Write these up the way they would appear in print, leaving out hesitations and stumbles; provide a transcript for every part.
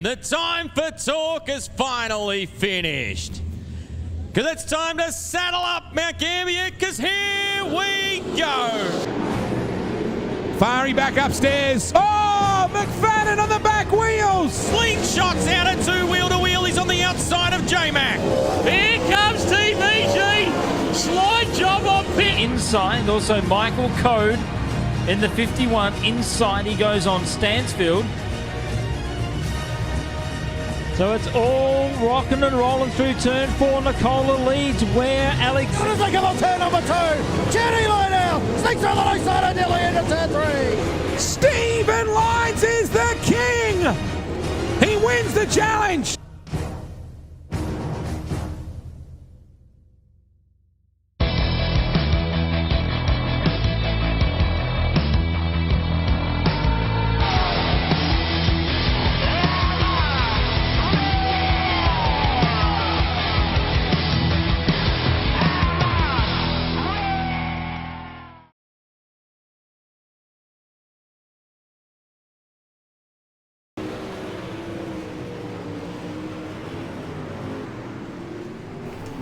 The time for talk is finally finished. Because it's time to saddle up Mount Gambier, because here we go. Fari back upstairs. Oh, McFadden on the back wheels. Slingshots out at two-wheel to wheel. He's on the outside of J-Mac. Here comes TVG. Slide job on pit. Inside, also Michael Code in the 51. Inside he goes on Stansfield. So it's all rocking and rolling through turn 4. Nicola leads where Alex... As they come on turn number 2, Jenny Line now, sneaks through the low side of Dilly into turn 3. Stephen Lyons is the king. He wins the challenge.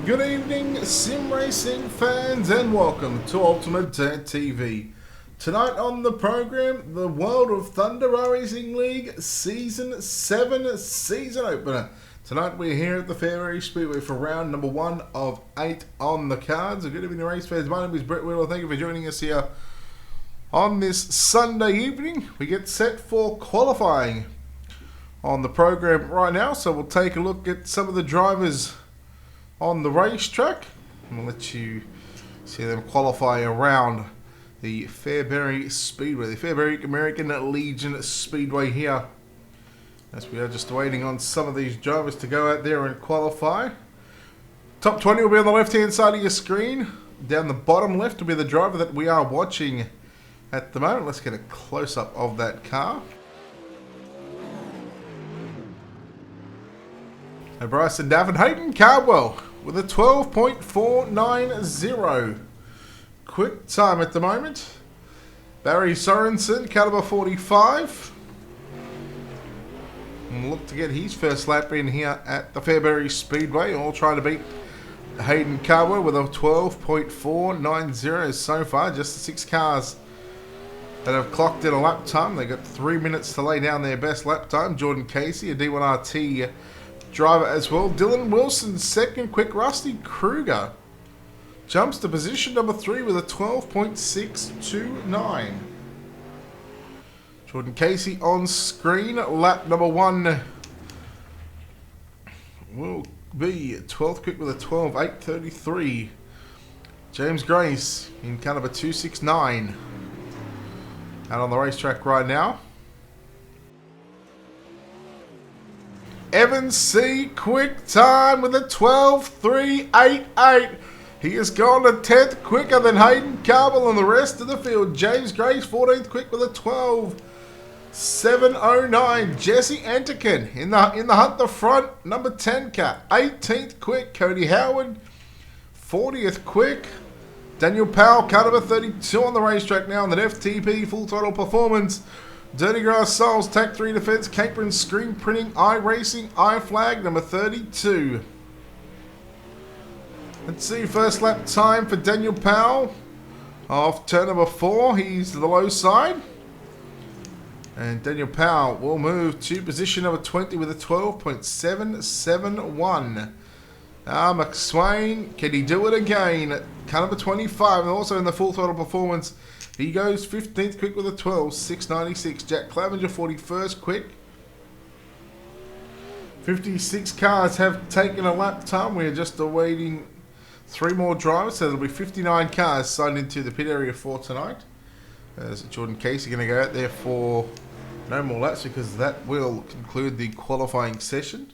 Good evening, sim racing fans, and welcome to Ultimate Dad TV. Tonight on the program, the World of Thunder Racing League Season 7 season opener. Tonight we're here at the Fairbury Speedway for round number 1 of 8 on the cards. Good evening, race fans. My name is Brett Whittle. Thank you for joining us here on this Sunday evening. We get set for qualifying on the program right now, so we'll take a look at some of the drivers on the racetrack. I'll let you see them qualify around the Fairbury Speedway, the Fairbury American Legion Speedway here, as we are just waiting on some of these drivers to go out there and qualify. Top 20 will be on the left hand side of your screen. Down the bottom left will be the driver that we are watching at the moment. Let's get a close-up of that car. Bryson Daffin, Hayden Cardwell with a 12.490. Quick time at the moment. Barry Sorensen, caliber 45. And look to get his first lap in here at the Fairbury Speedway. All trying to beat Hayden Cardwell with a 12.490 so far. Just the 6 cars that have clocked in a lap time. They got 3 minutes to lay down their best lap time. Jordan Casey, a D1RT driver as well. Dylan Wilson, second. Quick Rusty Kruger jumps to position number 3 with a 12.629. Jordan Casey on screen. Lap number 1 will be 12th quick with a 12.833. James Grace in kind of a 269 out on the racetrack right now. Evan C. quick time with a 12.388. He has gone a 10th quicker than Hayden Cardwell and the rest of the field. James Grace 14th quick with a 12.709. Jesse Enterkin in the hunt the front, number 10 car. 18th quick. Cody Howard 40th quick. Daniel Powell, car number 32 on the racetrack now in that FTP Full Throttle Performance. Dirty Grass Souls, Tac 3 Defense, Capron Screen Printing, iRacing, iFlag, number 32. Let's see, first lap time for Daniel Powell off turn number 4. He's to the low side. And Daniel Powell will move to position number 20 with a 12.771. McSwain, can he do it again? Car number 25, and also in the Full Throttle Performance. He goes 15th quick with a 12.696. Jack Clavenger 41st quick. 56 cars have taken a lap time. We're just awaiting 3 more drivers, so there'll be 59 cars signed into the pit area for tonight. As Jordan Casey going to go out there for no more laps, because that will conclude the qualifying session.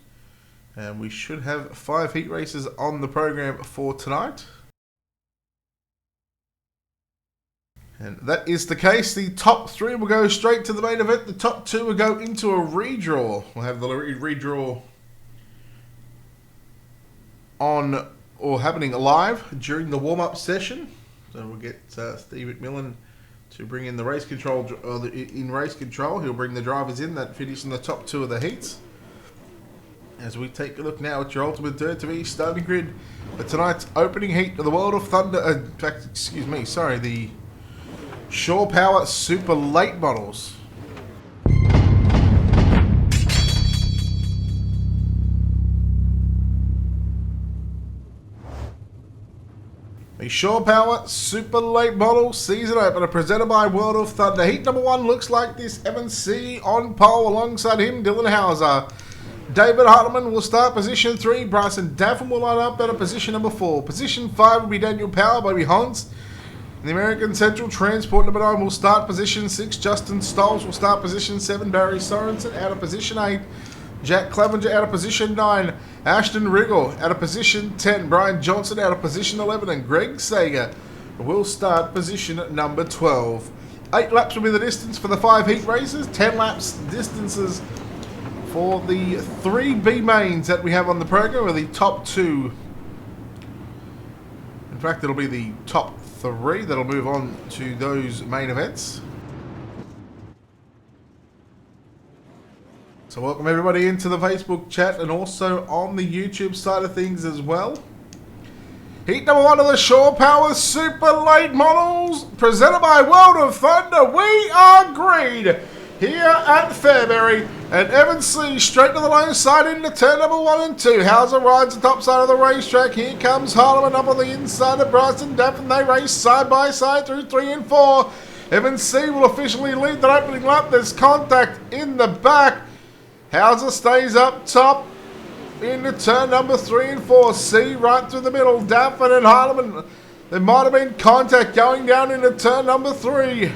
And we should have 5 heat races on the program for tonight. And that is the case. The top 3 will go straight to the main event. The top 2 will go into a redraw. We'll have the redraw on or happening live during the warm-up session. So we'll get Steve McMillan to bring in the race control. In race control, he'll bring the drivers in that finish in the top 2 of the heats. as we take a look now at your Ultimate Dirt TV starting grid for tonight's opening heat of the World of Thunder. In fact, excuse me, sorry, the Shore Power Super Late Models. The Shore Power Super Late Model Season Opener presented by World of Thunder. Heat number 1 looks like this. Evan C. on pole alongside him, Dylan Hauser. David Hartman will start position 3. Bryson Daffin will line up at a position number 4. Position 5 will be Daniel Power, Bobby Hans. The American Central Transport number 9 will start position 6. Justin Stolz will start position 7. Barry Sorensen out of position 8. Jack Clevenger out of position 9. Ashton Riggle out of position 10. Brian Johnson out of position 11. And Greg Sager will start position number 12. 8 laps will be the distance for the 5 heat races. 10 laps distances for the 3 B mains that we have on the program, or the top 2. In fact, it'll be the top 3 that'll move on to those main events. So welcome everybody into the Facebook chat and also on the YouTube side of things as well. Heat number 1 of the Shore Power Super Late Models presented by World of Thunder. We are green here at Fairbury, and Evan C. straight to the low side into turn number 1 and 2. Hauser rides the top side of the racetrack. Here comes Harleman up on the inside of Bryson Daffin. They race side by side through 3 and 4. Evan C. will officially lead the opening lap. There's contact in the back. Hauser stays up top into turn number 3 and 4. C right through the middle. Daffin and Harleman. There might have been contact going down into turn number 3.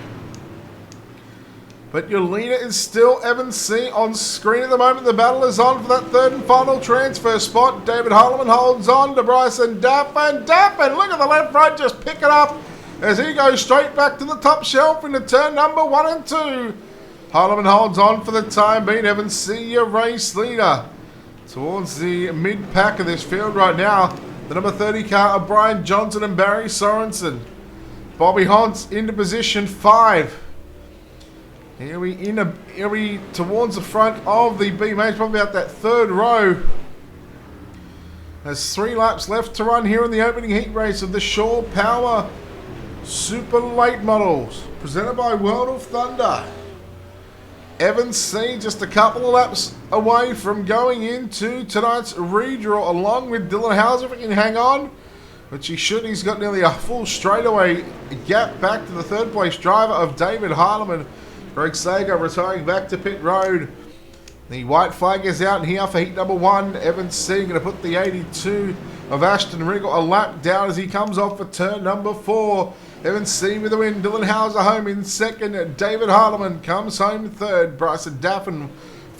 But your leader is still Evan C. on screen at the moment. The battle is on for that 3rd and final transfer spot. David Harleman holds on to Bryson Daffin. Daffin, look at the left right, just pick it up as he goes straight back to the top shelf into turn number 1 and 2. Harleman holds on for the time being. Evan C. your race leader. Towards the mid-pack of this field right now, the number 30 car of Brian Johnson and Barry Sorensen. Bobby Hans into position 5. Here we towards the front of the B main, probably about that 3rd row. There's 3 laps left to run here in the opening heat race of the Shore Power Super Late Models, presented by World of Thunder. Evan C. just a couple of laps away from going into tonight's redraw, along with Dylan Hauser, if he can hang on, which he should. He's got nearly a full straightaway gap back to the 3rd place driver of David Harleman. Greg Sager retiring back to pit road. The white flag is out here for heat number 1. Evan C. going to put the 82 of Ashton Riggle a lap down as he comes off for turn number 4. Evan C. with the win. Dylan Hauser home in 2nd. David Harleman comes home 3rd. Bryson Daffin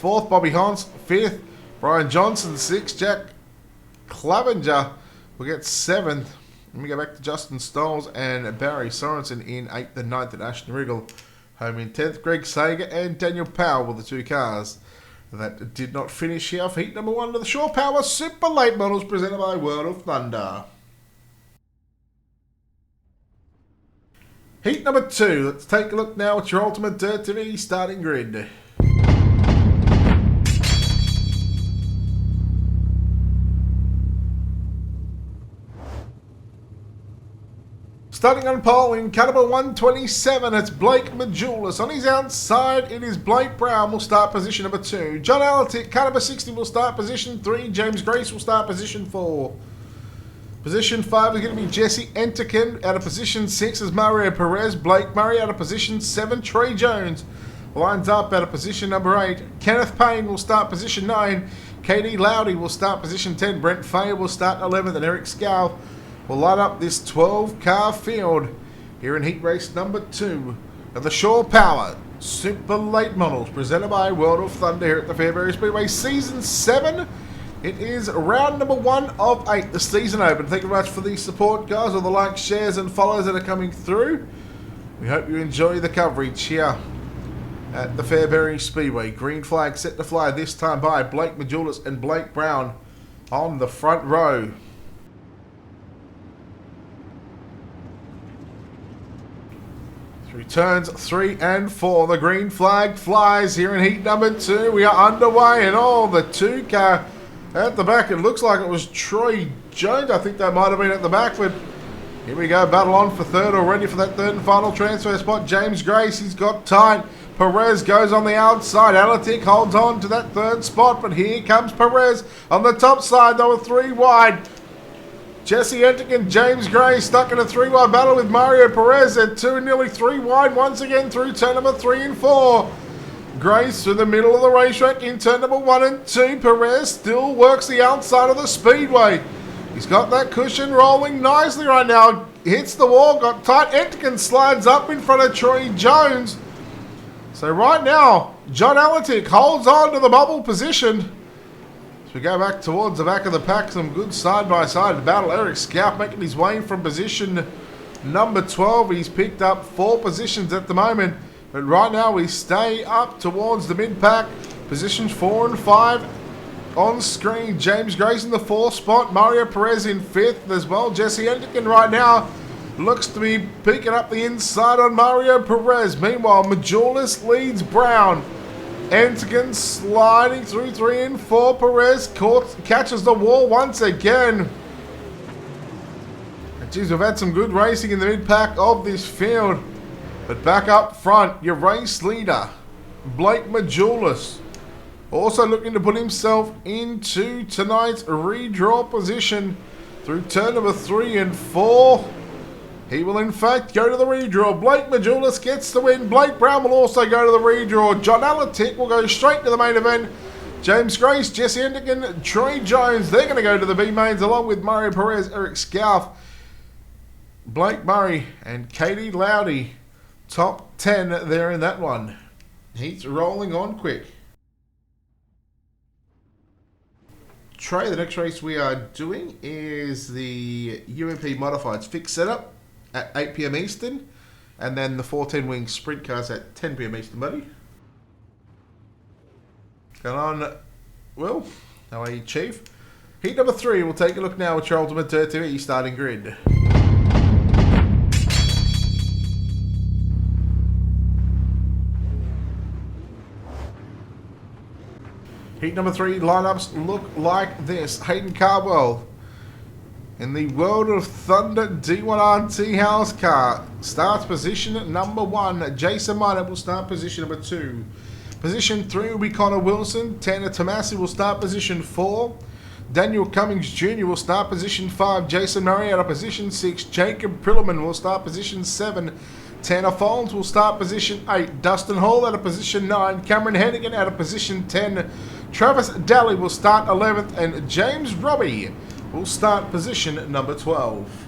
4th. Bobby Hans 5th. Brian Johnson 6th. Jack Clevenger will get 7th. Let me go back to Justin Stolz and Barry Sorensen in 8th and 9th, and Ashton Riggle home in 10th. Greg Sager and Daniel Powell were the 2 cars that did not finish here for heat number 1 of the Shore Power Super Late Models presented by World of Thunder. Heat number 2. Let's take a look now at your Ultimate Dirt TV starting grid. Starting on pole in car number 127, it's Blake Majulis. On his outside, it is Blake Brown will start position number 2. John Alatic, car number 60, will start position 3. James Grace will start position 4. Position 5 is going to be Jesse Enterkin. Out of position 6 is Mario Perez. Blake Murray out of position 7. Trey Jones lines up out of position number 8. Kenneth Payne will start position 9. KD Lowdy will start position 10. Brent Faye will start 11th. And Eric Scow will line up this 12-car field here in heat race number 2 of the Shore Power Super Late Models presented by World of Thunder here at the Fairbury Speedway Season 7. It is round number 1 of 8, the season open. Thank you very much for the support, guys, all the likes, shares and follows that are coming through. We hope you enjoy the coverage here at the Fairbury Speedway. Green flag set to fly this time by Blake Majulis and Blake Brown on the front row. Through turns 3 and 4, the green flag flies here in heat number 2. We are underway and all the 2-car At the back, it looks like it was Troy Jones. I think that might have been at the back, but here we go. Battle on for third already for that third and final transfer spot. James Grace, he's got tight. Perez goes on the outside. Alatic holds on to that third spot, but here comes Perez on the top side. They were 3 wide. Jesse Entick, James Gray stuck in a 3-wide battle with Mario Perez at 2 and nearly 3 wide once again through turn number 3 and 4. Grace through the middle of the racetrack in turn number 1 and 2. Perez still works the outside of the speedway. He's got that cushion rolling nicely right now. Hits the wall, got tight. Entick slides up in front of Troy Jones. So right now, John Alatic holds on to the bubble position. We go back towards the back of the pack, some good side-by-side battle. Eric Scout making his way from position number 12. He's picked up 4 positions at the moment. But right now we stay up towards the mid-pack. Positions 4 and 5 on screen. James Grace in the 4th spot. Mario Perez in 5th as well. Jesse Entick right now looks to be peeking up the inside on Mario Perez. Meanwhile, Majulis leads Brown. Entick sliding through 3 and 4. Perez catches the wall once again. And geez, we've had some good racing in the mid-pack of this field. But back up front, your race leader, Blake Majulis, also looking to put himself into tonight's redraw position through turn number 3 and 4. He will in fact go to the redraw. Blake Majulis gets the win. Blake Brown will also go to the redraw. John Alatic will go straight to the main event. James Grace, Jesse Entick, Troy Jones, they're going to go to the B-mains along with Mario Perez, Eric Scalf, Blake Murray and Katie Lowdy. Top 10 there in that one. He's rolling on quick. Trey, the next race we are doing is the UMP Modifieds fixed setup at 8 PM Eastern, and then the 410 wing sprint cars at 10 PM Eastern, buddy. Going on, Will. How are you, Chief? Heat number 3, we'll take a look now at your Ultimate Dirt TV starting grid. Heat number 3 lineups look like this. Hayden Cardwell in the World of Thunder D1RT house car starts position number 1. Jason Minor will start position number 2. Position 3 will be Connor Wilson. Tanner Tomasi will start position 4. Daniel Cummings Jr. will start position 5. Jason Murray out of position 6. Jacob Prillerman will start position 7. Tanner Folds will start position 8. Dustin Hall out of position 9. Cameron Hennigan out of position 10. Travis Daly will start 11th. And James Robbie will start position number 12.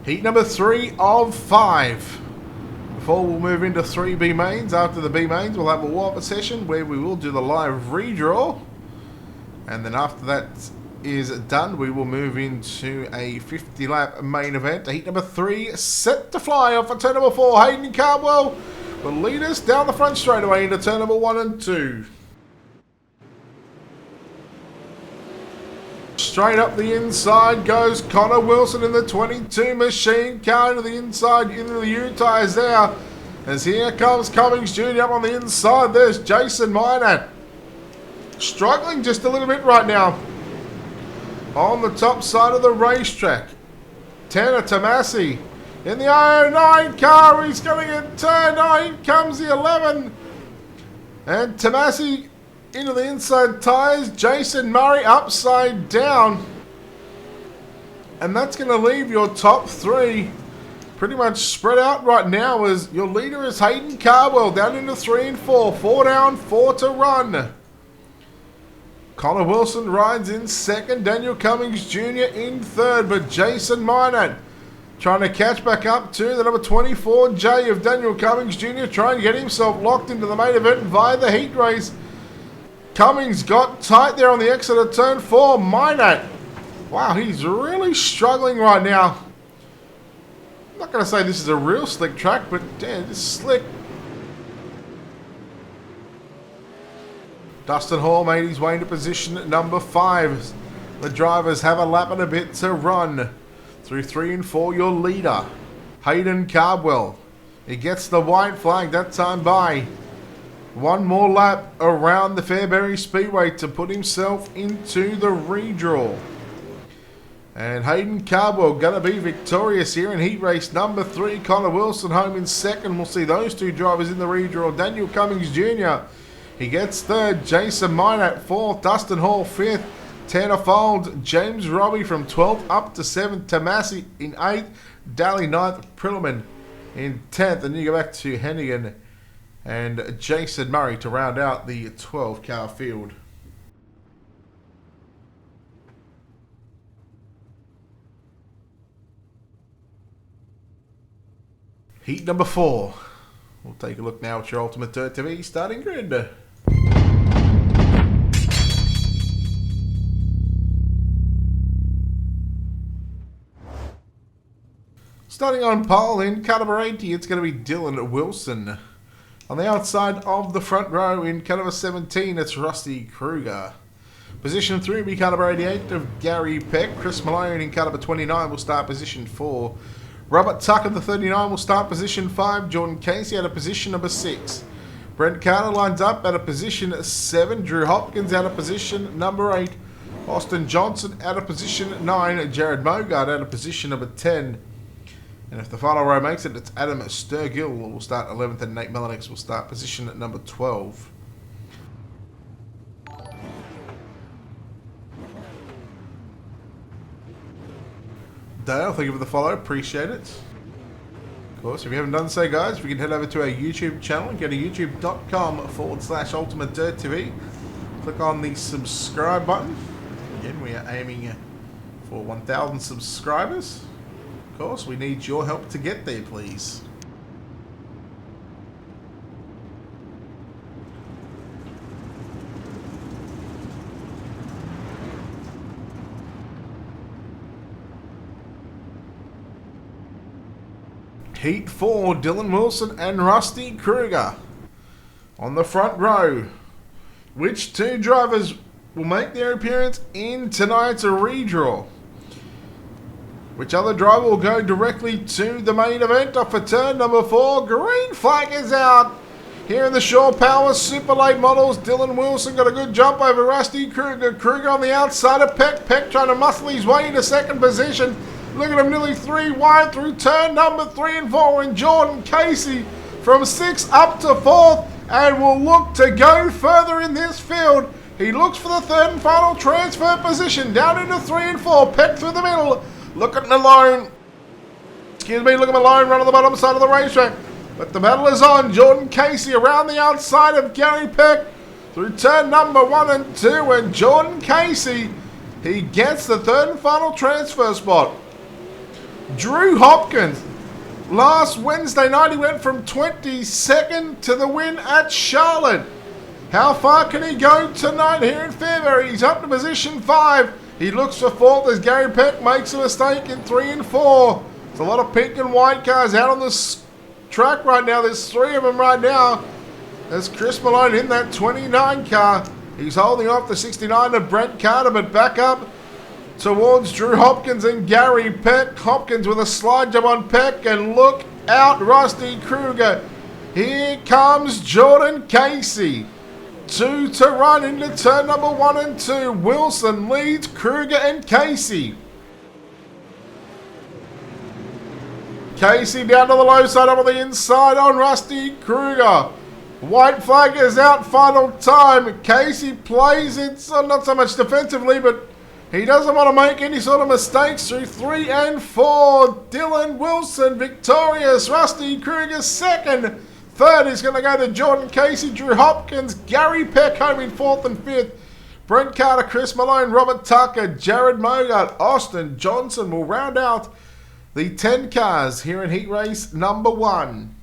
Heat number 3 of 5. Before we'll move into 3 B mains. After the B mains, we'll have a warm-up session where we will do the live redraw. And then after that is done, we will move into a 50-lap main event. Heat number 3 set to fly off for turn number 4. Hayden Cardwell will lead us down the front straightaway into turn number 1 and 2. Straight up the inside goes Connor Wilson in the 22 machine car into the inside, into the U-tires there. As here comes Cummings Jr. up on the inside. There's Jason Minor. Struggling just a little bit right now. On the top side of the racetrack, Tanner Tomasi in the 09 car. He's going to get turned. Oh, in comes the 11. And Tomasi into the inside tyres. Jason Murray upside down. And that's going to leave your top 3 pretty much spread out right now, as your leader is Hayden Cardwell down into 3 and 4. 4 down, 4 to run. Connor Wilson rides in second. Daniel Cummings Jr. in third. But Jason Minot trying to catch back up to the number 24 J of Daniel Cummings Jr. trying to get himself locked into the main event via the heat race. Cummings got tight there on the exit of turn 4. Minot. Wow, he's really struggling right now. I'm not going to say this is a real slick track, but damn, it's slick. Dustin Hall made his way into position number 5. The drivers have a lap and a bit to run. Through 3 and 4, your leader, Hayden Cardwell. He gets the white flag that time by one more lap around the Fairbury Speedway to put himself into the redraw. And Hayden Cardwell going to be victorious here in heat race number 3. Connor Wilson home in second. We'll see those two drivers in the redraw. Daniel Cummings Jr. He gets third. Jason Minat fourth. Dustin Hall fifth. Tanner Fold. James Robbie from 12th up to 7th. Tomasi in 8th. Daly 9th. Prilliman in 10th. And you go back to Hennigan and Jason Murray to round out the 12-car field. Heat number 4. We'll take a look now at your Ultimate Dirt TV starting grid. Starting on pole in car number 80, it's going to be Dylan Wilson. On the outside of the front row in car number 17, it's Rusty Kruger. Position 3 will be car number 88 of Gary Peck. Chris Malone in car number 29 will start position 4. Robert Tucker, the 39, will start position 5. Jordan Casey at a position number 6. Brent Carter lines up at a position 7. Drew Hopkins out of position number 8. Austin Johnson out of position 9. Jared Mogart out of position number 10. And if the final row makes it, it's Adam Sturgill will start 11th and Nate Melanix will start position number 12. Dale, thank you for the follow. Appreciate it. Of course, if you haven't done so, guys, we can head over to our YouTube channel and go to youtube.com/Ultimate Dirt TV. Click on the subscribe button. Again, we are aiming for 1,000 subscribers. Of course, we need your help to get there, please. Heat 4, Dylan Wilson and Rusty Kruger. On the front row, which two drivers will make their appearance in tonight's redraw? Which other driver will go directly to the main event off for turn number 4? Green flag is out. Here in the Shore Power Super Late Models, Dylan Wilson got a good jump over Rusty Kruger. Kruger on the outside of Peck. Peck trying to muscle his way into second position. Look at him, nearly 3 wide through turn number 3 and 4. And Jordan Casey from 6th up to 4th and will look to go further in this field. He looks for the third and final transfer position down into 3 and 4. Peck through the middle. Look at Malone. Excuse me, look at Malone run on the bottom side of the racetrack. But the battle is on. Jordan Casey around the outside of Gary Peck through turn number 1 and 2. And Jordan Casey, he gets the third and final transfer spot. Drew Hopkins, last Wednesday night he went from 22nd to the win at Charlotte. How far can he go tonight here in Fairbury? He's up to position 5. He looks for 4th as Gary Peck makes a mistake in 3 and 4. There's a lot of pink and white cars out on this track right now. There's 3 of them right now. There's Chris Malone in that 29 car. He's holding off the 69 of Brent Carter, but back up towards Drew Hopkins and Gary Peck. Hopkins with a slide jump on Peck, and look out, Rusty Kruger. Here comes Jordan Casey. 2 to run into turn number 1 and 2. Wilson leads Kruger and Casey. Casey down to the low side, up on the inside on Rusty Kruger. White flag is out, final time. Casey plays it, not so much defensively, but he doesn't want to make any sort of mistakes through 3 and 4. Dylan Wilson victorious. Rusty Kruger second. Third is going to go to Jordan Casey. Drew Hopkins. Gary Peck home in 4th and 5th. Brent Carter, Chris Malone, Robert Tucker, Jared Mogart, Austin Johnson will round out the 10 cars here in heat race number 1.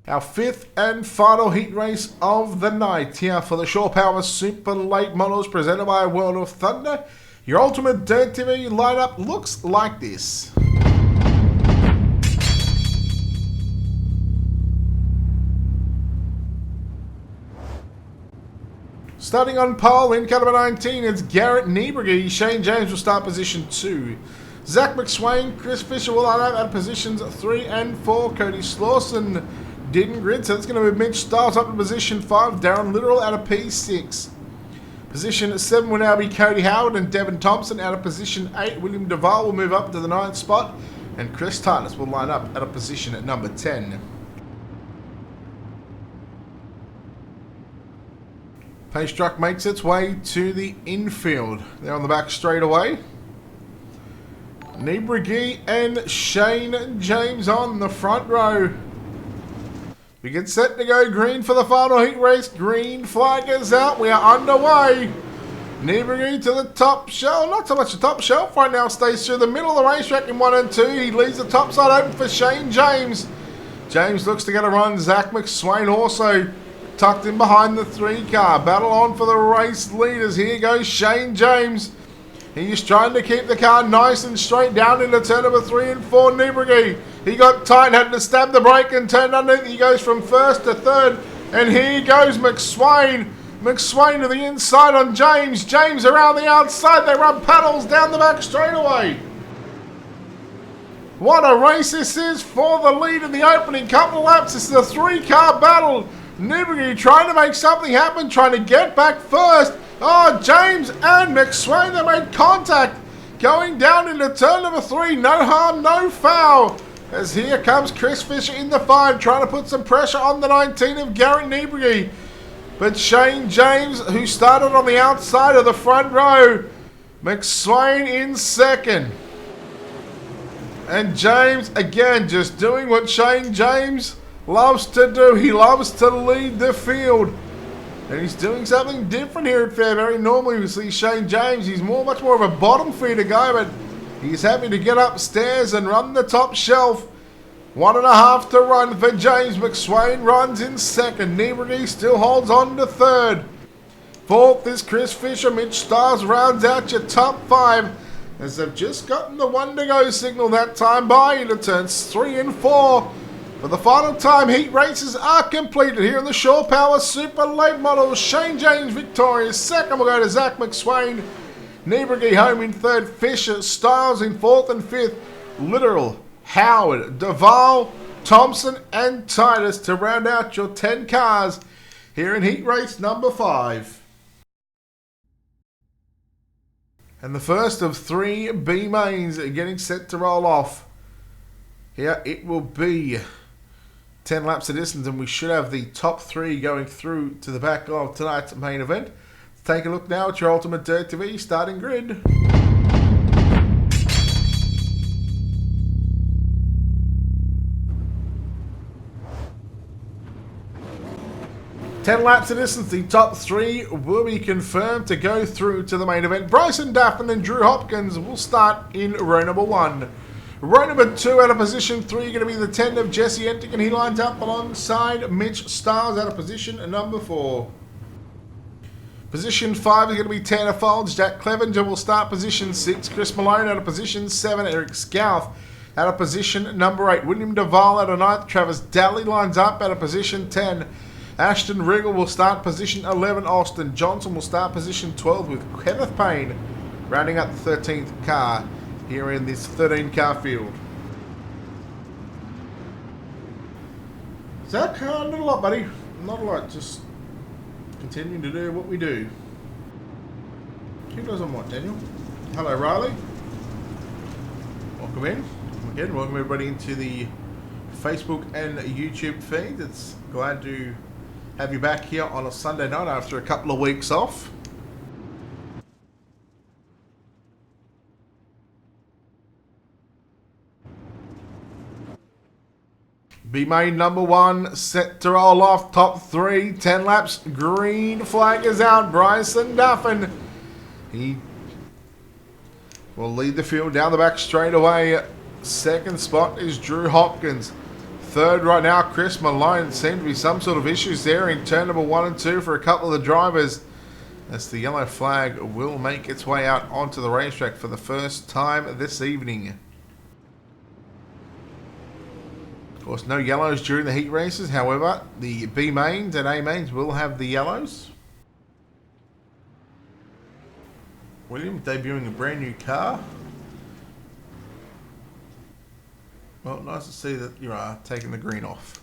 Our 5th and final heat race of the night here for the Shore Power Super Late Models presented by World of Thunder. Your Ultimate Dirt TV lineup looks like this. Starting on pole in car number 19, it's Garrett Niebrugge. Shane James will start position 2. Zach McSwain, Chris Fisher will line up at positions 3 and 4. Cody Slawson didn't grid, so it's going to be Mitch Stiles up to position 5. Darren Littoral out of P6. Position 7 will now be Cody Howard and Devin Thompson out of position 8. William Duval will move up to the 9th spot. And Chris Titus will line up at a position at number 10. Pace truck makes its way to the infield. They're on the back straight away. Niebrugge and Shane James on the front row. We get set to go green for the final heat race. Green flag is out. We are underway. Niebrugge to the top shelf. Not so much the top shelf right now. Stays through the middle of the racetrack in 1 and 2. He leaves the top side open for Shane James. James looks to get a run. Zach McSwain also tucked in behind the 3 car. Battle on for the race leaders. Here goes Shane James. He's trying to keep the car nice and straight down into turn number 3 and 4. Niebrugge. He got tight, had to stab the brake and turned underneath. He goes from 1st to 3rd. And here goes McSwain. McSwain to the inside on James. James around the outside. They run paddles down the back straightaway. What a race this is for the lead in the opening couple of laps. This is a 3-car battle. Niebrugge trying to make something happen, trying to get back first. Oh, James and McSwain, they made contact. Going down into turn number 3. No harm, no foul. As here comes Chris Fisher in the 5, trying to put some pressure on the 19 of Garrett Niebrugge. But Shane James, who started on the outside of the front row. McSwain in 2nd. And James, again, just doing what Shane James loves to do. He loves to lead the field. And he's doing something different here at Fairbury. Normally we see Shane James, he's much more of a bottom feeder guy, but he's happy to get upstairs and run the top shelf. 1.5 to run for James. McSwain runs in 2nd. Niebrugge still holds on to 3rd. 4th is Chris Fisher. Mitch Stiles rounds out your top 5 as they've just gotten the 1 to go signal that time by into turns 3 and 4. For the final time, heat races are completed here in the Shore Power Super Late Models. Shane James victorious. 2nd will go to Zach McSwain. Niebrugge home in 3rd. Fisher, Stiles in 4th and 5th. Littoral, Howard, Duval, Thompson and Titus to round out your 10 cars here in heat race number 5. And the first of 3 B mains are getting set to roll off. Here it will be 10 laps of distance, and we should have the top 3 going through to the back of tonight's main event. Let's take a look now at your Ultimate Dirt TV starting grid. Ten laps of distance, the top 3 will be confirmed to go through to the main event. Bryson Daffin and Drew Hopkins will start in row number 1. Row number 2 out of position 3 going to be the 10 of Jesse Entick, and he lines up alongside Mitch Stiles out of position number 4. Position 5 is going to be Tanner Folds. Jack Clevenger will start position 6. Chris Malone out of position 7. Eric Scalf out of position number 8. William Duval out of 9th. Travis Daly lines up out of position 10. Ashton Riggle will start position 11. Austin Johnson will start position 12 with Kenneth Payne rounding up the 13th car here in this 13-car field. Is that car? Not a lot, buddy. Not a lot. Just continuing to do what we do. Who does on what, Daniel? Hello, Riley. Welcome in. Again, welcome everybody into the Facebook and YouTube feed. It's glad to have you back here on a Sunday night after a couple of weeks off. B main number 1 set to roll off. Top 3, 10 laps. Green flag is out. Bryson Daffin. He will lead the field down the back straight away. 2nd spot is Drew Hopkins. 3rd right now, Chris Malone. Seemed to be some sort of issues there in turn number 1 and 2 for a couple of the drivers, as the yellow flag will make its way out onto the racetrack for the first time this evening. Of course, no yellows during the heat races. However, the B mains and A mains will have the yellows. William debuting a brand new car. Well, nice to see that you are taking the green off.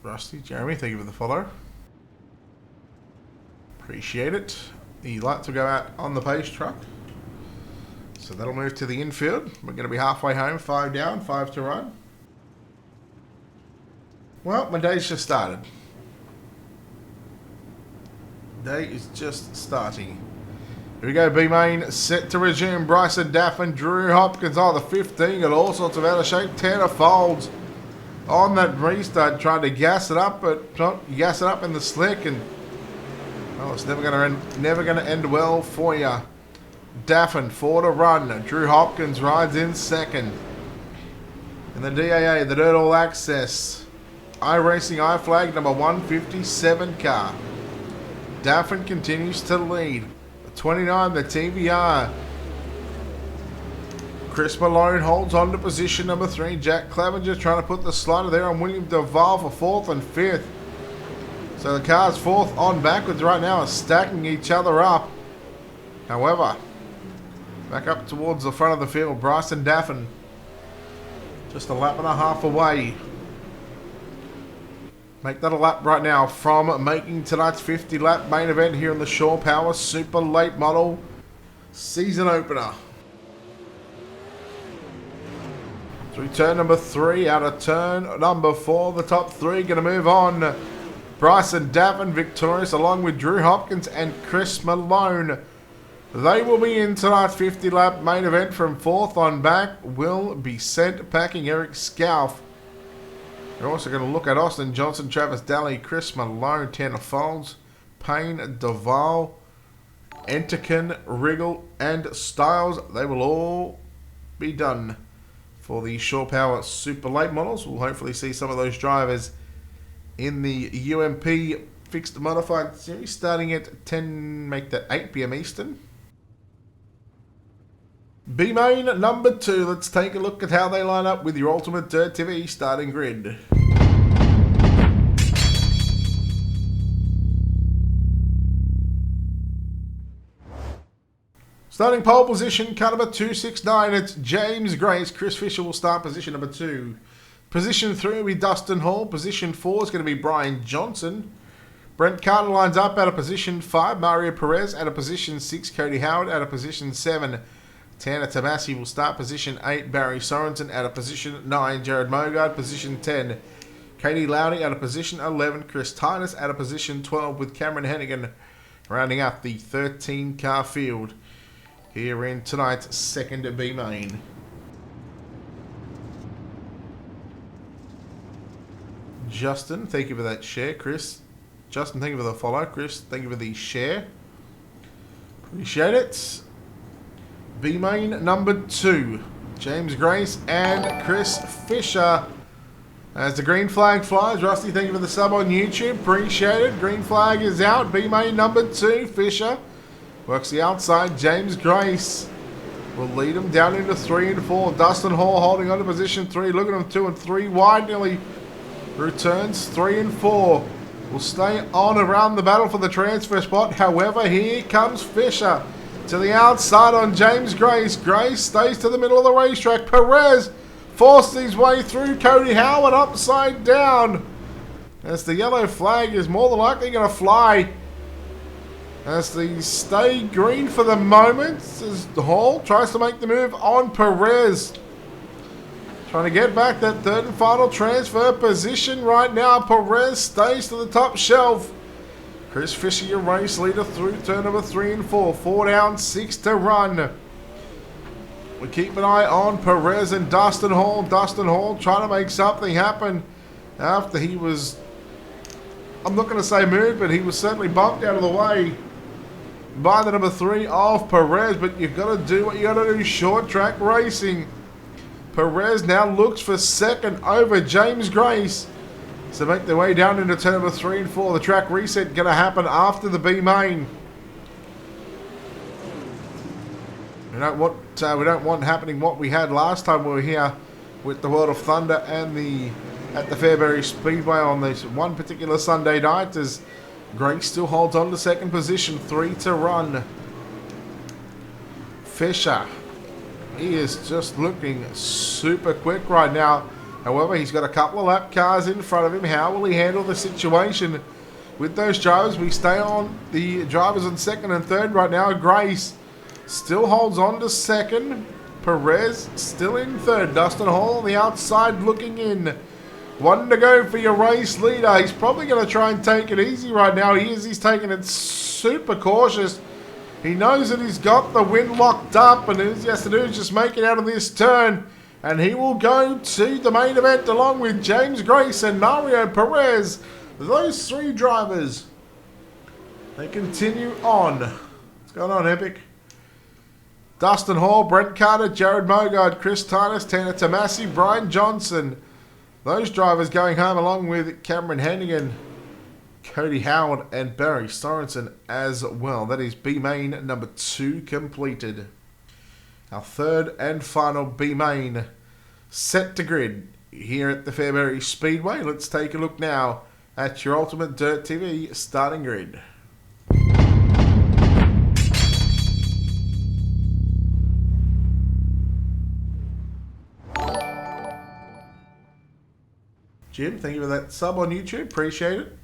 Rusty, Jeremy, thank you for the follow. Appreciate it. The lights will go out on the pace truck. So that'll move to the infield. We're going to be halfway home. 5 down, 5 to run. Well, my day's just started. Day is just starting. Here we go, B-Main, set to resume. Bryson Daffin, Drew Hopkins, the 15, got all sorts of out of shape. Tanner Folds on that restart, trying to gas it up, but gas it up in the slick, and oh, it's never going to end well for you. Daffin, 4 to run. Drew Hopkins rides in second. In the DAA, the Dirt All Access, iRacing iFlag number 157 car. Daffin continues to lead. 29, the TVR. Chris Malone holds on to position number 3. Jack Clevenger trying to put the slider there on William Duval for 4th and 5th. So the cars 4th on backwards right now are stacking each other up. However, back up towards the front of the field, Bryson Daffin just a lap and a half away. Make that a lap right now from making tonight's 50-lap main event here in the Shore Power Super Late Model season opener. Through turn number 3, out of turn number 4, the top 3 going to move on. Bryson Daffin victorious along with Drew Hopkins and Chris Malone. They will be in tonight's 50-lap main event. From 4th on back will be sent packing Eric Scalf. We're also going to look at Austin Johnson, Travis Daly, Chris Malone, Tanner Folds, Payne, Duval, Enterkin, Wriggle, and Styles. They will all be done for the Shore Power Super Late Models. We'll hopefully see some of those drivers in the UMP Fixed Modified Series starting at 10, make that 8 p.m. Eastern. B-Main number 2. Let's take a look at how they line up with your Ultimate Dirt TV starting grid. Starting pole position, car number 269, it's James Grace. Chris Fisher will start position number 2. Position 3 will be Dustin Hall. Position 4 is going to be Brian Johnson. Brent Carter lines up out of position 5. Mario Perez out of position 6. Cody Howard out of position 7. Tanner Tabassi will start position 8. Barry Sorensen out of position 9. Jared Mogard, position 10. Katie Lowdy out of position 11. Chris Titus out of position 12 with Cameron Hennigan rounding up the 13-car field here in tonight's second B main. Justin, thank you for that share. Chris, Justin, thank you for the follow. Chris, thank you for the share. Appreciate it. B main number 2, James Grace and Chris Fisher. As the green flag flies, Rusty, thank you for the sub on YouTube. Appreciate it. Green flag is out. B main number 2, Fisher works the outside. James Grace will lead him down into 3 and 4. Dustin Hall holding on to position 3. Look at him, 2 and 3 wide. Nearly returns 3 and 4. Will stay on around the battle for the transfer spot. However, here comes Fisher to the outside on James Grace. Grace stays to the middle of the racetrack. Perez forces his way through. Cody Howard upside down as the yellow flag is more than likely going to fly as they stay green for the moment, as Hall tries to make the move on Perez. Trying to get back that third and final transfer position right now. Perez stays to the top shelf. Chris Fisher, your race leader through turn number 3 and 4. 4 down, 6 to run. We keep an eye on Perez and Dustin Hall. Dustin Hall trying to make something happen after he was I'm not going to say moved, but he was certainly bumped out of the way by the number 3 of Perez. But you've got to do what you got to do, short track racing. Perez now looks for second over James Grace. So make their way down into turn number 3 and 4. The track reset going to happen after the B main. We don't want happening what we had last time we were here with the World of Thunder and at the Fairbury Speedway on this one particular Sunday night, as Grace still holds on to second position, 3 to run. Fisher, he is just looking super quick right now. However, he's got a couple of lap cars in front of him. How will he handle the situation with those drivers? We stay on the drivers on second and third right now. Grace still holds on to second. Perez still in third. Dustin Hall on the outside looking in. One to go for your race leader. He's probably going to try and take it easy right now. He's taking it super cautious. He knows that he's got the wind locked up, and all he has to do is just make it out of this turn. And he will go to the main event along with James Grace and Mario Perez. Those 3 drivers, they continue on. What's going on, Epic? Dustin Hall, Brent Carter, Jared Mogard, Chris Titus, Tanner Tomasi, Brian Johnson. Those drivers going home along with Cameron Hannigan, Cody Howard and Barry Sorensen as well. That is B main number 2 completed. Our third and final B main set to grid here at the Fairbury Speedway. Let's take a look now at your Ultimate Dirt TV starting grid. Jim, thank you for that sub on YouTube. Appreciate it.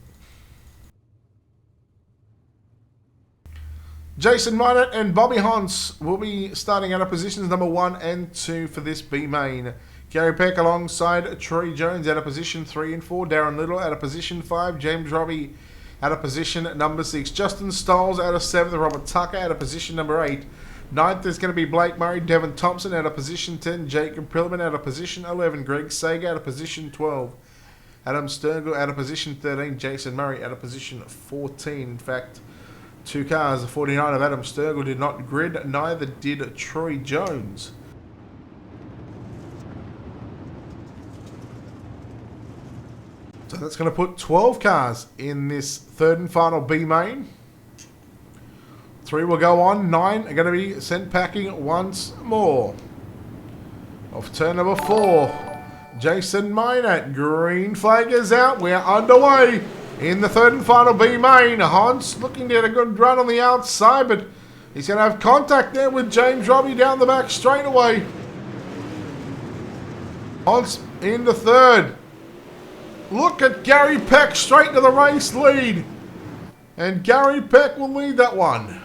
Jason Minot and Bobby Hons will be starting out of positions number 1 and 2 for this B main. Gary Peck alongside Troy Jones out of position 3 and 4. Darren Little out of position 5. James Robbie out of position number 6. Justin Stolz out of 7th. Robert Tucker out of position number 8. 9th is going to be Blake Murray. Devin Thompson out of position 10. Jacob Prilman out of position 11. Greg Sager out of position 12. Adam Sturgill out of position 13. Jason Murray out of position 14. In fact, 2 cars, the 49 of Adam Sturgill did not grid, neither did Troy Jones. So that's going to put 12 cars in this third and final B main. 3 will go on, 9 are going to be sent packing once more. Off turn number 4. Jason Minot, green flag is out. We're underway in the third and final B main. Hans looking to get a good run on the outside, but he's going to have contact there with James Robbie down the back straight away. Hans in the third. Look at Gary Peck straight to the race lead. And Gary Peck will lead that one.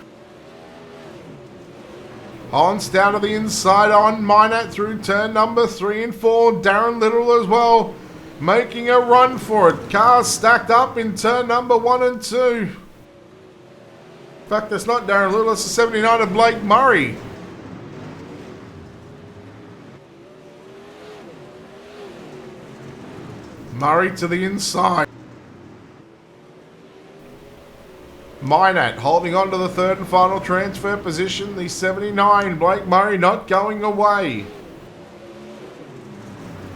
Hans down to the inside on Minot through turn number 3 and 4. Darren Little as well, making a run for it. Cars stacked up in turn number 1 and 2. In fact, that's not Darren Little, it's the 79 of Blake Murray. Murray to the inside. Minot holding on to the third and final transfer position. The 79, Blake Murray, not going away.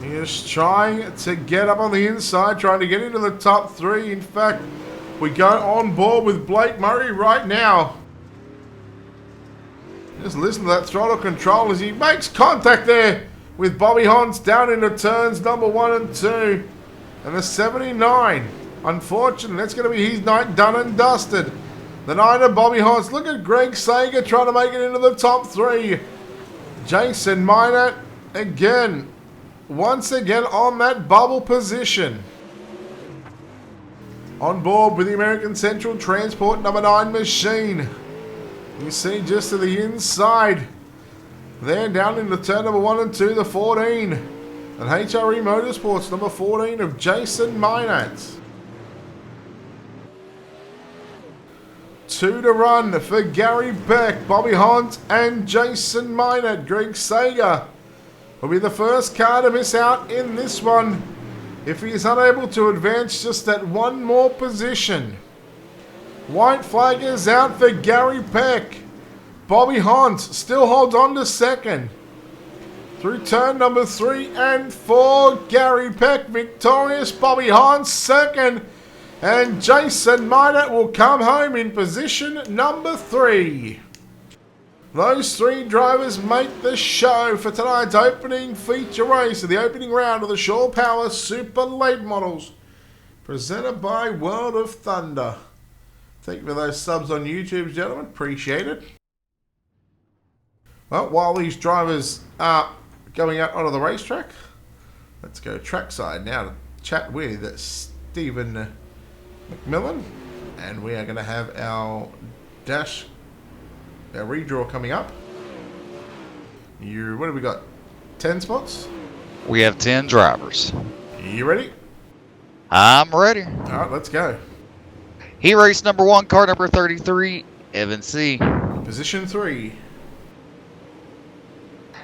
He is trying to get up on the inside, trying to get into the top 3. In fact, we go on board with Blake Murray right now. Just listen to that throttle control as he makes contact there with Bobby Hons down into turns number 1 and 2. And the 79, unfortunately, that's going to be his night done and dusted. The 9 of Bobby Hons. Look at Greg Sager trying to make it into the top 3. Jason Minot again, once again on that bubble position. On board with the American Central Transport number 9 machine. You see just to the inside. There down into turn number 1 and 2, the 14. And HRE Motorsports number 14 of Jason Minot. 2 to run for Gary Peck, Bobby Hunt and Jason Minot. Greg Sager will be the first car to miss out in this one. If he is unable to advance just that one more position. White flag is out for Gary Peck. Bobby Hunt still holds on to second. Through turn number 3 and 4, Gary Peck victorious. Bobby Hunt second. And Jason Minot will come home in position number 3. Those 3 drivers make the show for tonight's opening feature race of the opening round of the Shore Power Super Late Models. Presented by World of Thunder. Thank you for those subs on YouTube, gentlemen. Appreciate it. Well, while these drivers are going out onto the racetrack, let's go trackside now to chat with Stephen McMillan. And we are going to have our redraw coming up. What have we got? 10 spots? We have 10 drivers. You ready? I'm ready. All right, let's go. Heat race number 1, car number 33, Evan C. Position 3.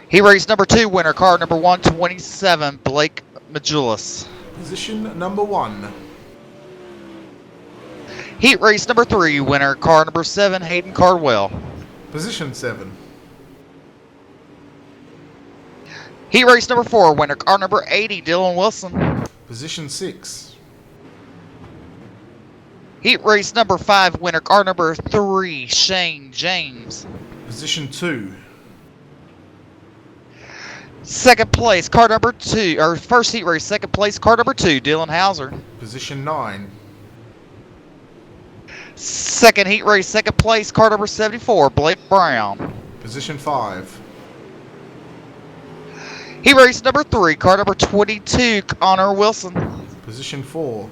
Heat race number 2, winner, car number 127, Blake Majulis. Position number 1. Heat race number 3, winner, car number 7, Hayden Cardwell. Position 7. Heat race number 4, winner, car number 80, Dylan Wilson. Position 6. Heat race number 5, winner, car number 3, Shane James. Position 2. Second place, car number 2, or first heat race, second place, car number 2, Dylan Hauser. Position 9. Second heat race, second place, car number 74, Blake Brown. Position 5. Heat race number 3, car number 22, Connor Wilson. Position 4.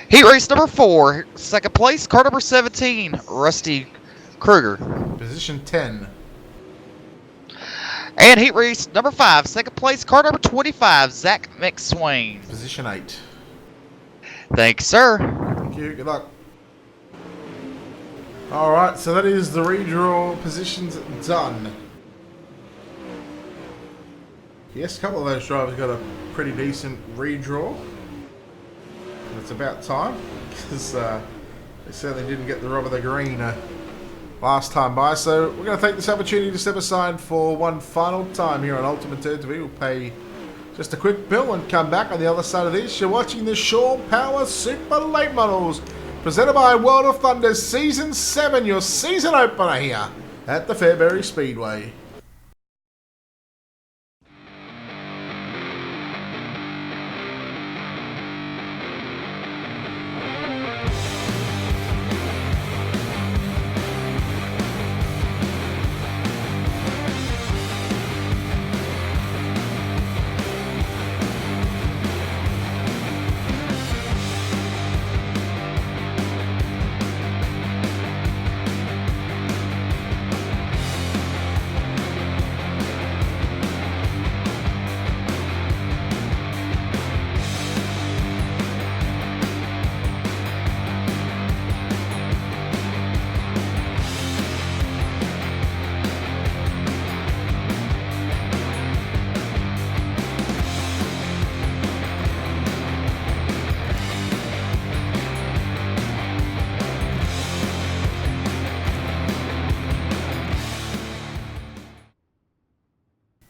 Heat race number 4, second place, car number 17, Rusty Kruger. Position 10. And heat race number 5, second place, car number 25, Zach McSwain. Position 8. Thanks, sir. Thank you. Good luck. Alright, so that is the redraw positions done. Yes, a couple of those drivers got a pretty decent redraw. It's about time, because they certainly didn't get the rub of the green last time by. So we're going to take this opportunity to step aside for one final time here on Ultimate Turn TV. We'll pay just a quick bill and come back on the other side of this. You're watching the Shore Power Super Late Models, presented by World of Thunder Season 7, your season opener here at the Fairbury Speedway.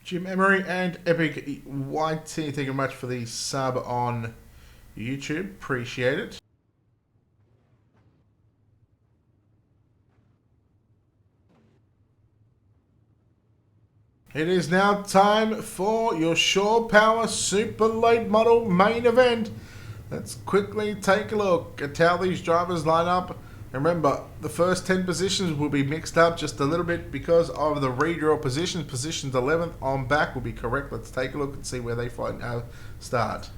Jim Emery and Epic YT, thank you very much for the sub on YouTube. Appreciate it. It is now time for your Shore Power Super Late Model main event. Let's quickly take a look at how these drivers line up. Remember, the first 10 positions will be mixed up just a little bit because of the redraw positions. Positions 11th on back will be correct. Let's take a look and see where they start.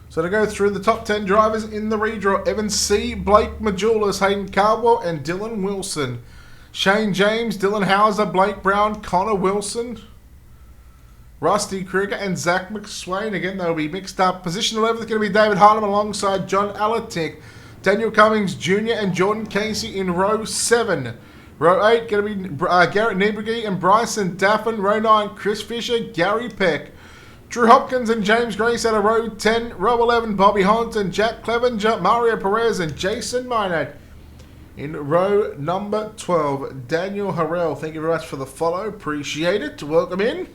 So to go through the top 10 drivers in the redraw: Evan C., Blake Majulis, Hayden Cardwell, and Dylan Wilson. Shane James, Dylan Hauser, Blake Brown, Connor Wilson, Rusty Kruger, and Zach McSwain. Again, they'll be mixed up. Position 11 is going to be David Hardeman alongside John Alatik. Daniel Cummings Jr. and Jordan Casey in row 7. Row 8 going to be Garrett Niebuhr and Bryson Daffin. Row 9 Chris Fisher, Gary Peck. Drew Hopkins and James Grace out of row 10. Row 11 Bobby Hunt and Jack Clevenger, Mario Perez and Jason Minot. In row number 12, Daniel Harrell. Thank you very much for the follow. Appreciate it. Welcome in.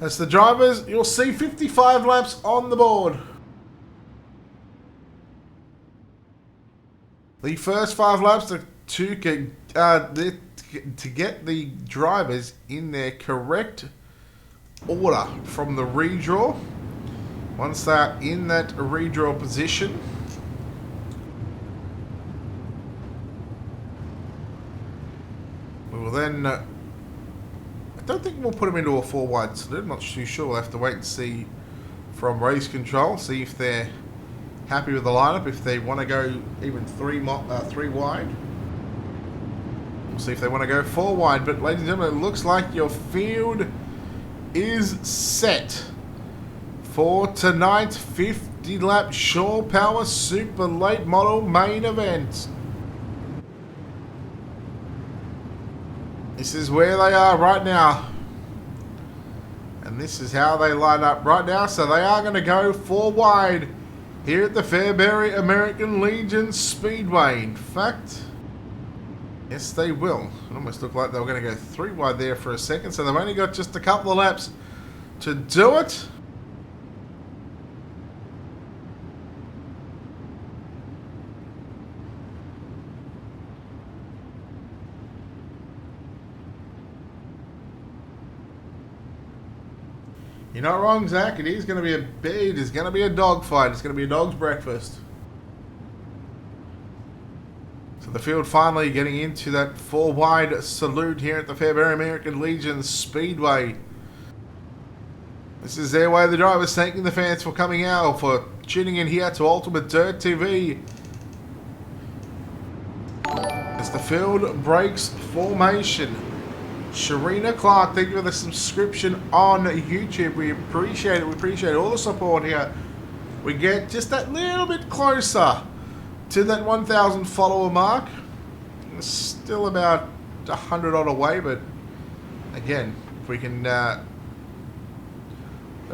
As the drivers, you'll see 55 laps on the board. The first 5 laps to get the drivers in their correct order from the redraw. Once they're in that redraw position, we will then... I don't think we'll put them into a 4-wide salute. I'm not too sure. We'll have to wait and see from race control. See if they're happy with the lineup. If they want to go even 3 wide. We'll see if they want to go 4 wide. But ladies and gentlemen, it looks like your field is set for tonight's 50-lap Shore Power Super Late Model main event. This is where they are right now. And this is how they line up right now. So they are going to go 4 wide here at the Fairbury American Legion Speedway. In fact, yes, they will. It almost looked like they were going to go 3 wide there for a second. So they've only got just a couple of laps to do it. You're not wrong, Zach. It is going to be a dogfight. It's going to be a dog's breakfast. So the field finally getting into that 4 wide salute here at the Fairbury American Legion Speedway. This is their way. The drivers thanking the fans for coming out, for tuning in here to Ultimate Dirt TV. As the field breaks formation. Sharina Clark, thank you for the subscription on YouTube. We appreciate it. We appreciate all the support here. We get just that little bit closer to that 1,000 follower mark. It's still about 100 odd away, but again, if we can... I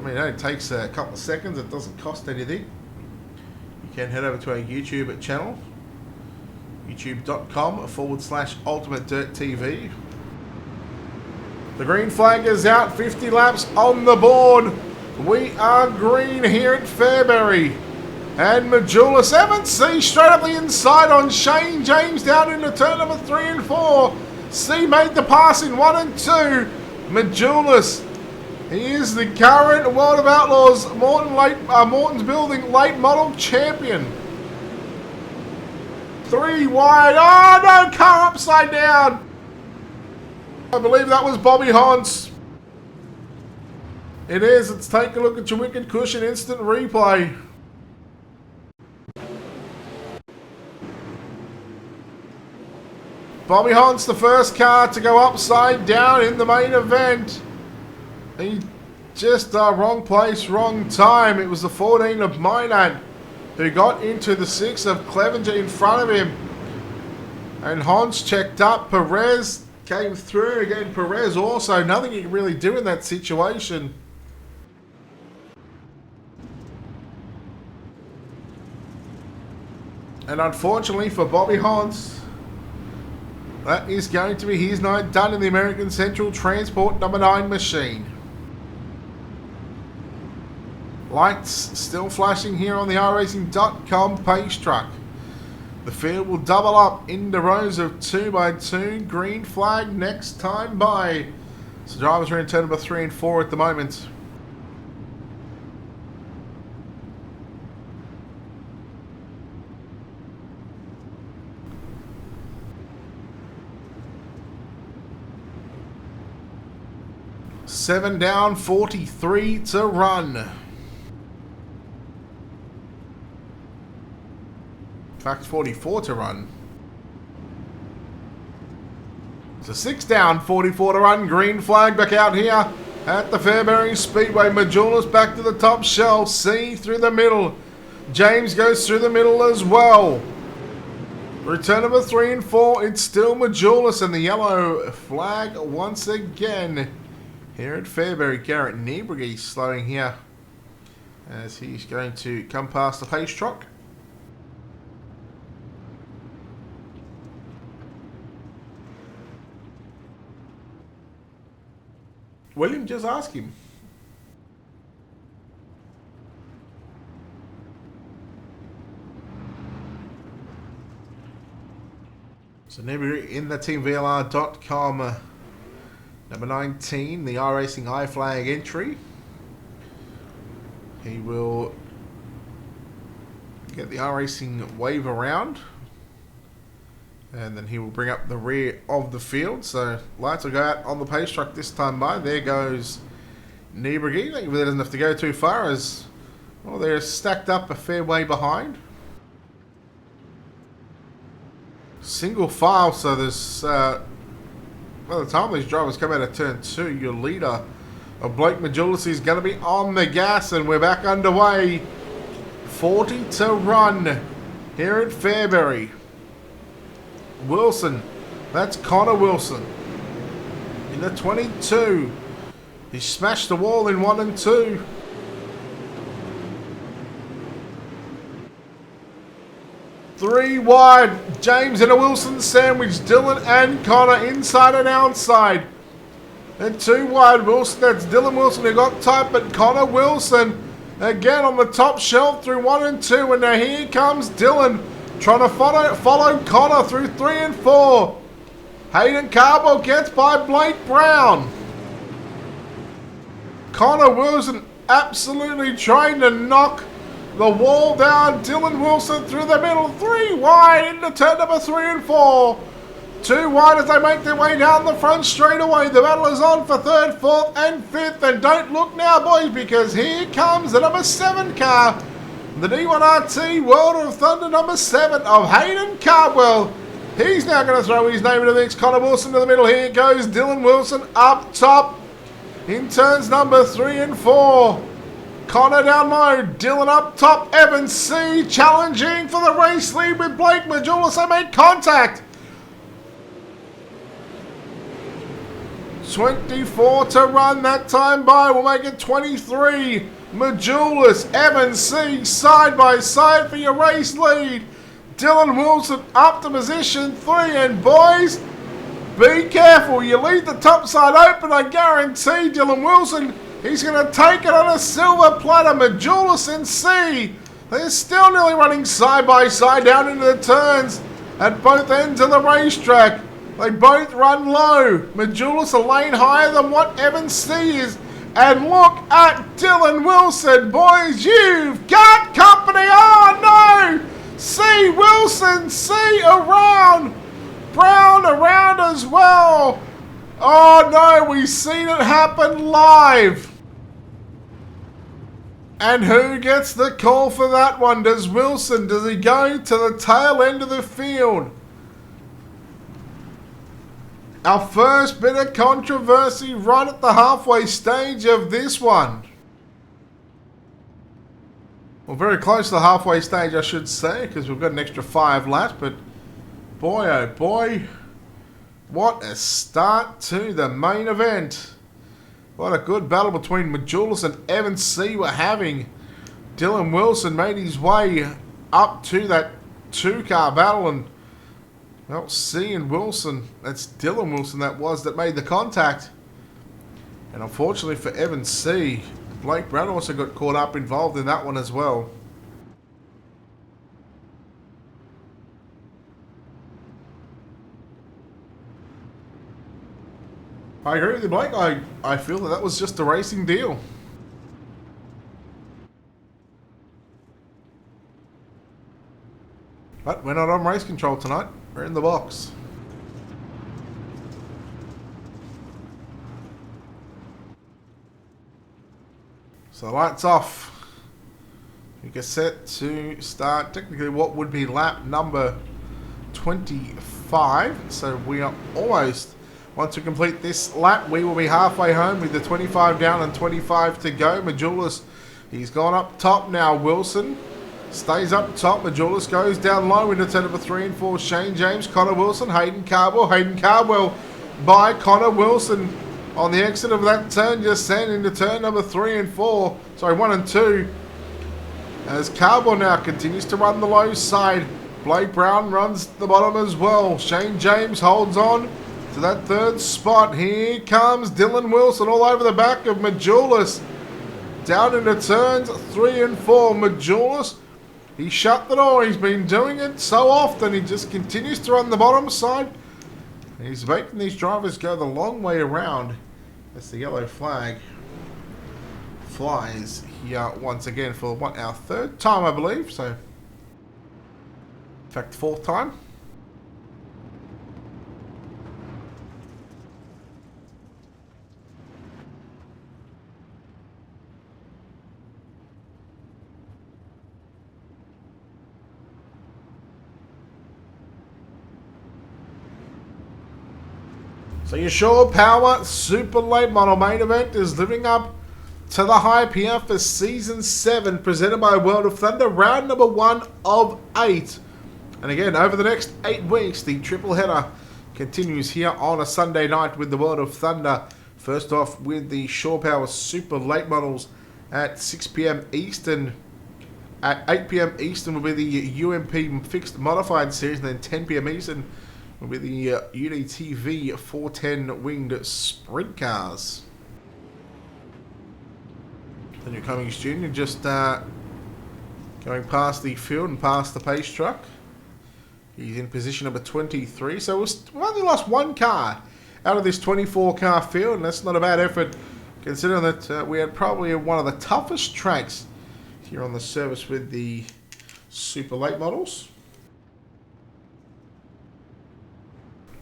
mean, it only takes a couple of seconds. It doesn't cost anything. You can head over to our YouTube channel. youtube.com/Ultimate Dirt TV. The green flag is out, 50 laps on the board. We are green here at Fairbury. And Majula 7C straight up the inside on Shane James down into turn number 3 and 4. C made the pass in 1 and 2. Majulis, he is the current World of Outlaws Morton's Building late model champion. 3 wide. Oh no, car upside down. I believe that was Bobby Hunt. It is. Let's take a look at your Wicked Cushion instant replay. Bobby Hunt's the first car to go upside down in the main event. He just wrong place, wrong time. It was the 14 of Minot who got into the 6 of Clevenger in front of him. And Hunt's checked up. Perez came through again. Perez also, nothing he can really do in that situation. And unfortunately for Bobby Hunt, that is going to be his night done in the American Central Transport number 9 machine. Lights still flashing here on the iRacing.com page truck. The field will double up into rows of 2 by 2. Green flag next time by. So drivers are in turn number 3 and 4 at the moment. Seven down, 43 to run. In fact, 44 to run. So 6 down, 44 to run. Green flag back out here At the Fairbury Speedway, Majula's back to the top shelf. C through the middle. James goes through the middle as well. Return number 3 and 4. It's still Majulus and the yellow flag once again. Here at Fairbury, Garrett Niebrugge slowing here as he's going to come past the pace truck. William, just ask him. So Niebrugge in the teamvlr.com number 19, the iRacing iFlag entry. He will get the iRacing wave around, and then he will bring up the rear of the field. So lights will go out on the pace truck this time by. There goes Niebrugge. Thankfully, he doesn't have to go too far as, well, they're stacked up a fair way behind. Single file, so there's, by the time these drivers come out of turn 2, your leader of Blake Majulis is going to be on the gas, and we're back underway. 40 to run here at Fairbury. Wilson, that's Connor Wilson in the 22. He smashed the wall in 1 and 2. Three wide, James and a Wilson sandwich. Dylan and Connor inside and outside. And 2 wide, Wilson. That's Dylan Wilson who got tight, but Connor Wilson again on the top shelf through 1 and 2. And now here comes Dylan trying to follow Connor through 3 and 4. Hayden Carbell gets by Blake Brown. Connor Wilson absolutely trying to knock the wall down. Dylan Wilson through the middle. 3 wide into turn number 3 and 4. 2 wide as they make their way down the front straightaway. The battle is on for 3rd, 4th and 5th. And don't look now, boys, because here comes the number 7 car. The D1RT World of Thunder number 7 of Hayden Cardwell. He's now going to throw his name into the mix. Connor Wilson to the middle. Here goes Dylan Wilson up top in turns number 3 and 4. Connor down low, Dylan up top, Evan C challenging for the race lead with Blake Majulis. They make contact. 24 to run that time by. We'll make it 23. Majulis, Evan C side by side for your race lead. Dylan Wilson up to position 3. And boys, be careful. You leave the top side open. I guarantee Dylan Wilson, he's going to take it on a silver platter. Majulis and C, they're still nearly running side by side down into the turns at both ends of the racetrack. They both run low. Majulis a lane higher than what Evan C is. And look at Dylan Wilson, boys. You've got company. Oh, no. C. Wilson, C around. Brown around as well. Oh, no. We've seen it happen live. And who gets the call for that one? Does Wilson? Does he go to the tail end of the field? Our first bit of controversy right at the halfway stage of this one. Well, very close to the halfway stage, I should say, because we've got an extra 5 laps. But boy, oh boy, what a start to the main event. What a good battle between Majulis and Evan C we're having. Dylan Wilson made his way up to that 2-car battle, and well, C and Wilson, that's Dylan Wilson that made the contact. And unfortunately for Evan C, Blake Brown also got caught up involved in that one as well. I agree with you, Blake. I feel that was just a racing deal. But we're not on race control tonight. We're in the box. So lights off. You get set to start technically what would be lap number 25. So we are almost Once we complete this lap, we will be halfway home with the 25 down and 25 to go. Majulis, he's gone up top now. Wilson stays up top. Majulis goes down low into turn number 3 and 4. Shane James, Connor Wilson, Hayden Cardwell. Hayden Cardwell by Connor Wilson on the exit of that turn, just then into turn number 3 and 4. Sorry, 1 and 2. As Cardwell now continues to run the low side. Blake Brown runs the bottom as well. Shane James holds on to that third spot. Here comes Dylan Wilson all over the back of Majulis. Down into turns 3 and 4. Majulis, he shut the door. He's been doing it so often. He just continues to run the bottom side. He's making these drivers go the long way around as the yellow flag flies here once again for what, our third time, I believe. So, in fact, fourth time. So your Shore Power Super Late Model main event is living up to the hype here for Season 7, presented by World of Thunder, round number 1 of 8. And again, over the next 8 weeks, the triple header continues here on a Sunday night with the World of Thunder. First off with the Shore Power Super Late Models at 6 PM Eastern. At 8 PM Eastern will be the UMP Fixed Modified Series, and then 10 PM Eastern will be the UDTV 410 Winged Sprint Cars. Daniel Cummings Jr. just going past the field and past the pace truck. He's in position number 23, so we've only lost 1 car out of this 24 car field, and that's not a bad effort considering that we had probably one of the toughest tracks here on the service with the Super Late Models.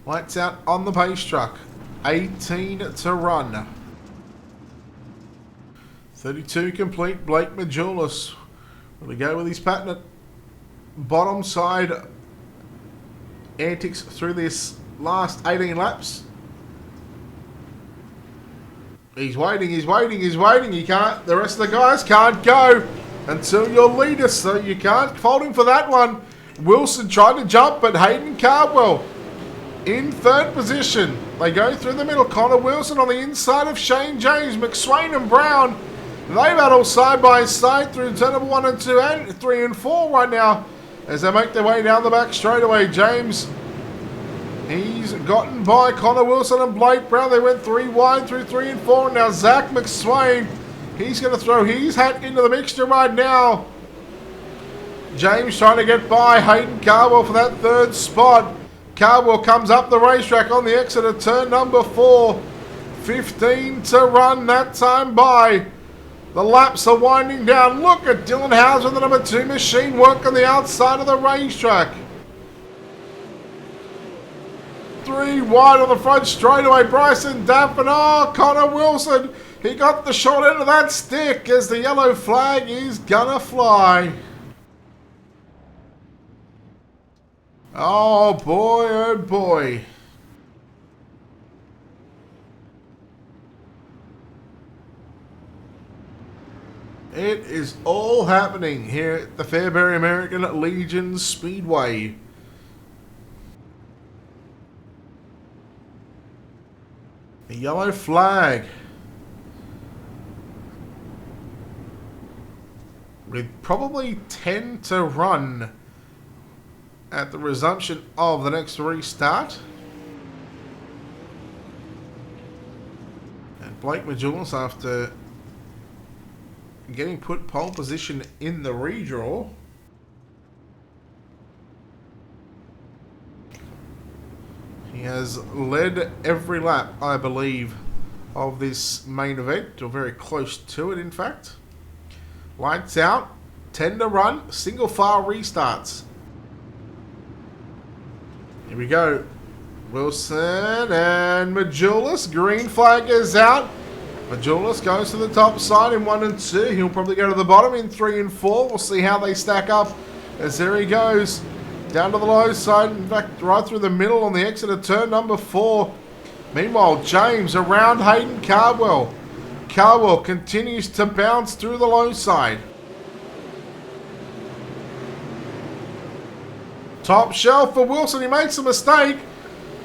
Lights out on the pace truck. 18 to run. 32 complete. Blake Majulis. Will he go with his pattern at bottom side antics through this last 18 laps? He's waiting, he's waiting, he's waiting. He can't. The rest of the guys can't go until your leader, so you can't fault him for that one. Wilson tried to jump, but Hayden Cardwell in third position. They go through the middle. Connor Wilson on the inside of Shane James. McSwain and Brown, they battle side by side through turn number 1 and 2 and 3 and 4 right now as they make their way down the back straightaway. James, he's gotten by Connor Wilson and Blake Brown. They went 3 wide through 3 and 4. Now Zach McSwain, he's going to throw his hat into the mixture right now. James trying to get by Hayden Cardwell for that third spot. Cardwell comes up the racetrack on the exit of turn number 4. 15 to run that time by. The laps are winding down. Look at Dylan Houser, the number 2 machine, work on the outside of the racetrack. 3 wide on the front straightaway. Bryson Daff and Connor Wilson. He got the short end of that stick as the yellow flag is gonna fly. Oh boy, oh boy. It is all happening here at the Fairbury American Legion Speedway. The yellow flag. With probably 10 to run at the resumption of the next restart. And Blake Majulis, after getting put pole position in the redraw, he has led every lap, I believe, of this main event, or very close to it in fact. Lights out, 10 to run, single file restarts. Here we go. Wilson and Majulis. Green flag is out. Majulis goes to the top side in 1 and 2. He'll probably go to the bottom in 3 and 4. We'll see how they stack up as there he goes. Down to the low side. In fact, right through the middle on the exit of turn number 4. Meanwhile, James around Hayden Cardwell. Cardwell continues to bounce through the low side. Top shelf for Wilson. He makes a mistake.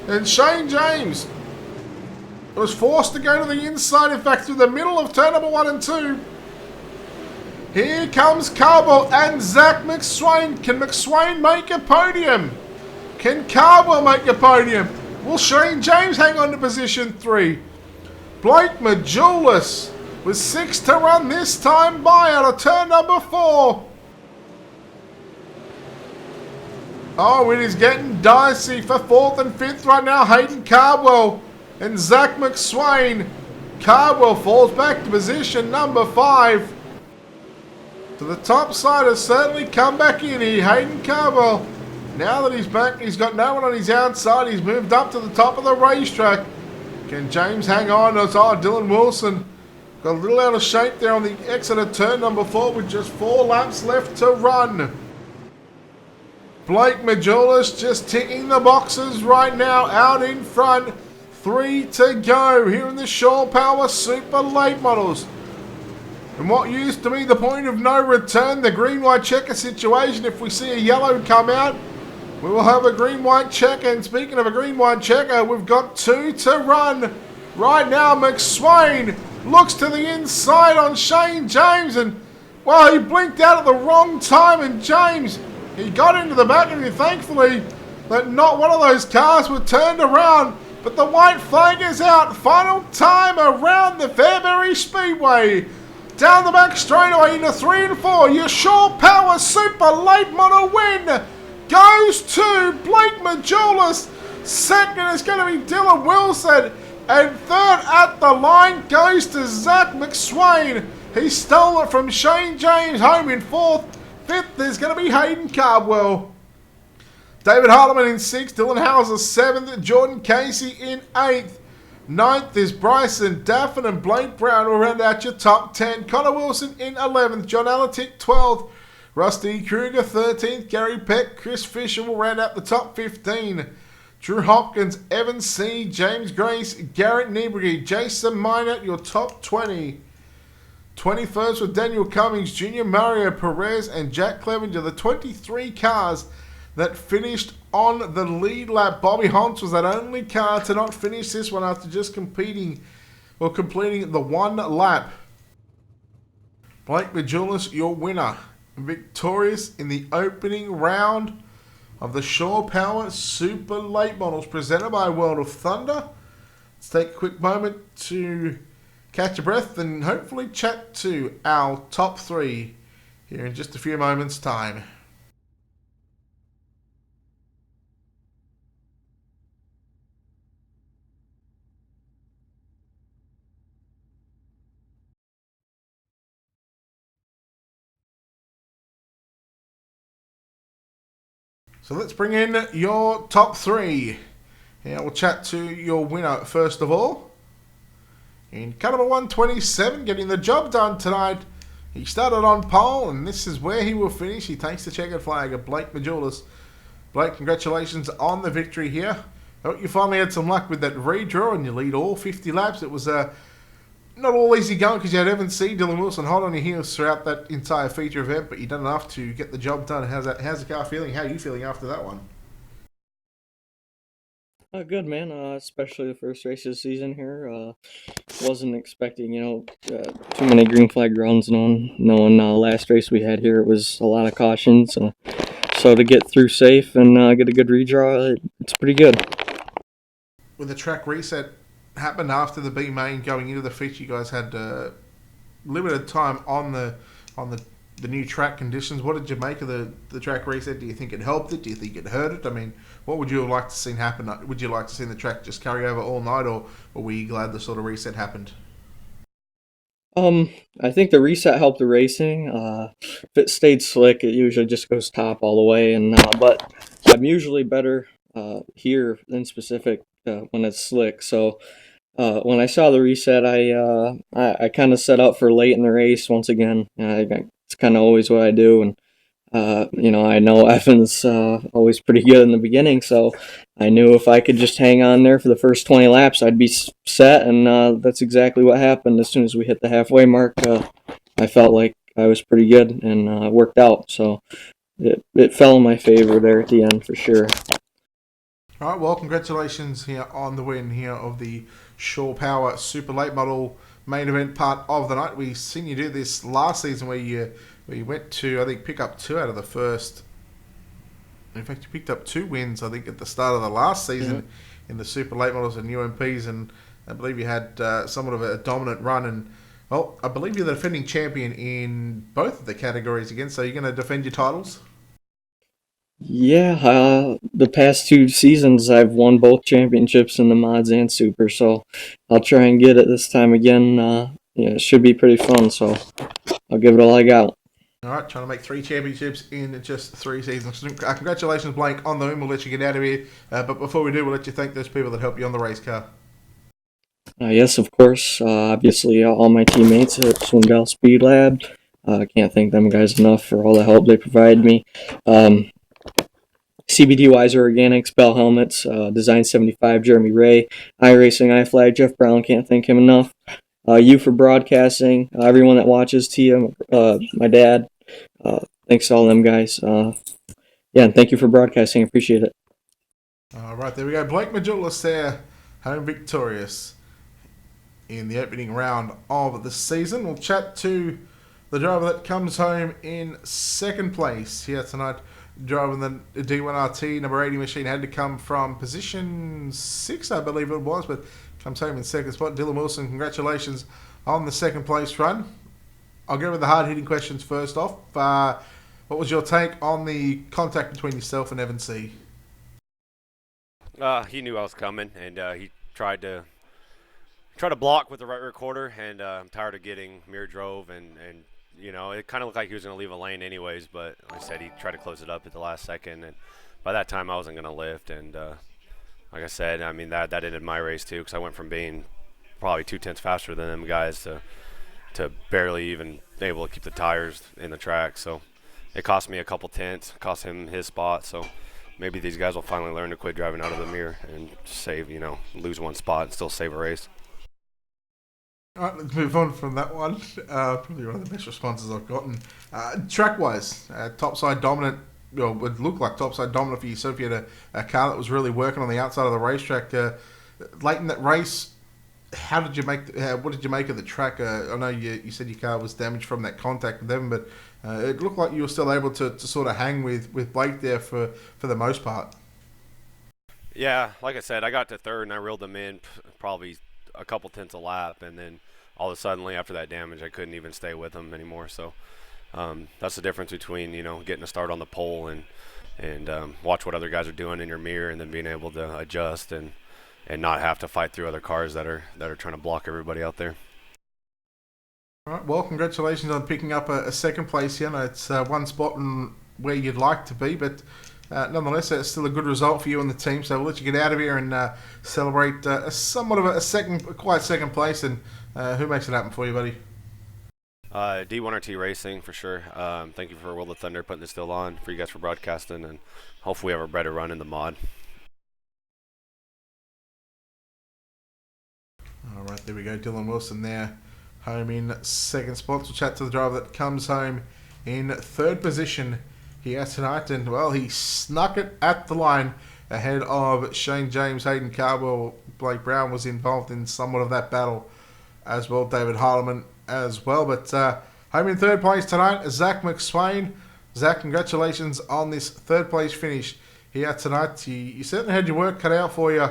And Shane James was forced to go to the inside. In fact, through the middle of turn number 1 and 2. Here comes Cardwell and Zach McSwain. Can McSwain make a podium? Can Cardwell make a podium? Will Shane James hang on to position 3? Blake Majulis with 6 to run this time by out of turn number 4. Oh, it is getting dicey for 4th and 5th right now. Hayden Cardwell and Zach McSwain. Cardwell falls back to position number 5. So the top side has certainly come back in here. Hayden Cardwell, now that he's back, he's got no one on his outside. He's moved up to the top of the racetrack. Can James hang on? Oh, Dylan Wilson got a little out of shape there on the exit of turn number 4 with just 4 laps left to run. Blake Majulis just ticking the boxes right now out in front. 3 to go here in the Shore Power Super Late Models. And what used to be the point of no return, the green-white checker situation, if we see a yellow come out, we will have a green-white checker. And speaking of a green-white checker, we've got 2 to run. Right now, McSwain looks to the inside on Shane James. And, well, he blinked out at the wrong time. And James, he got into the back of him, thankfully, that not one of those cars were turned around. But the white flag is out. Final time around the Fairbury Speedway. Down the back straightaway into 3 and 4. Your Shore Power Super Late Model win goes to Blake Majulis. Second is going to be Dylan Wilson. And third at the line goes to Zach McSwain. He stole it from Shane James home in 4th. 5th is going to be Hayden Cardwell. David Harleman in 6th. Dylan Hauser 7th. Jordan Casey in 8th. 9th is Bryson Daffin and Blake Brown will round out your top 10. Connor Wilson in 11th. John Alatic 12th. Rusty Kruger 13th. Gary Peck, Chris Fisher will round out the top 15. Drew Hopkins, Evan C., James Grace, Garrett Niebrugge, Jason Minot, your top 20. 21st with Daniel Cummings, Junior Mario Perez, and Jack Clevenger, the 23 cars that finished on the lead lap. Bobby Hons was that only car to not finish this one after just completing the 1 lap. Blake Majulis, your winner. Victorious in the opening round of the Shore Power Super Late Models presented by World of Thunder. Let's take a quick moment to catch your breath and hopefully chat to our top 3 here in just a few moments' time. So let's bring in your top 3. Here we'll chat to your winner first of all. In car number 127, getting the job done tonight. He started on pole, and this is where he will finish. He takes the checkered flag of Blake Majulis. Blake, congratulations on the victory here. I hope you finally had some luck with that redraw and you lead all 50 laps. It was not all easy going because you had Evan C., Dylan Wilson hot on your heels throughout that entire feature event, but you done enough to get the job done. How's the car feeling? How are you feeling after that one? Good, man. Especially the first race of the season here. Wasn't expecting, too many green flag runs. Knowing last race we had here, it was a lot of cautions. So to get through safe and get a good redraw, it's pretty good. With the track reset happened after the B main going into the feature, you guys had limited time on the new track conditions. What did you make of the track reset? Do you think it helped it? Do you think it hurt it? I mean, what would you have liked to see happen? Would you like to see the track just carry over all night, or were you glad the sort of reset happened? I think the reset helped the racing. If it stayed slick, it usually just goes top all the way. But I'm usually better here than specific when it's slick. So when I saw the reset, I kind of set up for late in the race once again. It's kind of always what I do, and I know Evan's always pretty good in the beginning, so I knew if I could just hang on there for the first 20 laps, I'd be set, and that's exactly what happened. As soon as we hit the halfway mark, I felt like I was pretty good, and it worked out. So it fell in my favor there at the end for sure. All right, well, congratulations here on the win here of the Shore Power Super Late Model main event part of the night. We seen you do this last season where you went to, I think, pick up 2 out of the first. In fact, you picked up 2 wins, I think, at the start of the last season in the Super Late Models and UMPs, and I believe you had somewhat of a dominant run. And well, I believe you're the defending champion in both of the categories again. So you're going to defend your titles? Yeah, the past 2 seasons I've won both championships in the mods and super, so I'll try and get it this time again. It should be pretty fun, so I'll give it all I got. All right, trying to make 3 championships in just 3 seasons. Congratulations, Blake, on the win. We'll let you get out of here. But before we do, we'll let you thank those people that helped you on the race car. Yes, of course. Obviously, all my teammates at Swindell Speed Lab. I can't thank them guys enough for all the help they provided me. CBD Wiser Organics, Bell Helmets, Design 75, Jeremy Ray, iRacing, iFlag, Jeff Brown, can't thank him enough. You for broadcasting, everyone that watches, Tia, my dad, thanks to all them guys. And thank you for broadcasting, I appreciate it. All right, there we go. Blake Majulis there, home victorious in the opening round of the season. We'll chat to the driver that comes home in second place here tonight. Driving the D1RT number 80 machine, had to come from position 6, I believe it was, but comes home in second spot. Dylan Wilson, congratulations on the second place run. I'll go with the hard-hitting questions first off. What was your take on the contact between yourself and Evan C? He knew I was coming, and he tried to block with the right recorder, and I'm tired of getting mirror drove, and it kind of looked like he was going to leave a lane anyways, but like I said, he tried to close it up at the last second, and by that time I wasn't going to lift, and like I said, I mean, that ended my race too, because I went from being probably 2/10 faster than them guys to barely even able to keep the tires in the track, so it cost me a couple tenths, cost him his spot, so maybe these guys will finally learn to quit driving out of the mirror and save, lose 1 spot and still save a race. All right, let's move on from that one. Probably one of the best responses I've gotten. Track-wise, topside dominant, would look like topside dominant for yourself. You had a car that was really working on the outside of the racetrack. Late in that race, what did you make of the track? I know you said your car was damaged from that contact with them, but it looked like you were still able to sort of hang with Blake there for the most part. Yeah, like I said, I got to third and I reeled them in probably a couple tenths a lap, and then all of a sudden after that damage I couldn't even stay with them anymore. So that's the difference between getting a start on the pole and watch what other guys are doing in your mirror, and then being able to adjust and not have to fight through other cars that are trying to block everybody out there. All right, well, congratulations on picking up a second place here. It's one spot where you'd like to be, but nonetheless, it's still a good result for you and the team. So we'll let you get out of here and celebrate somewhat of a quiet second place. And who makes it happen for you, buddy? D1RT Racing for sure. Thank you for World of Thunder putting this deal on, for you guys for broadcasting, and hopefully we have a better run in the mod. All right, there we go. Dylan Wilson there, home in second spot. We'll chat to the driver that comes home in third position here tonight, and well, he snuck it at the line ahead of Shane James, Hayden Cardwell. Blake Brown was involved in somewhat of that battle as well, David Harleman as well, but home in third place tonight, Zach McSwain. Zach, congratulations on this third place finish here tonight. You certainly had your work cut out for you,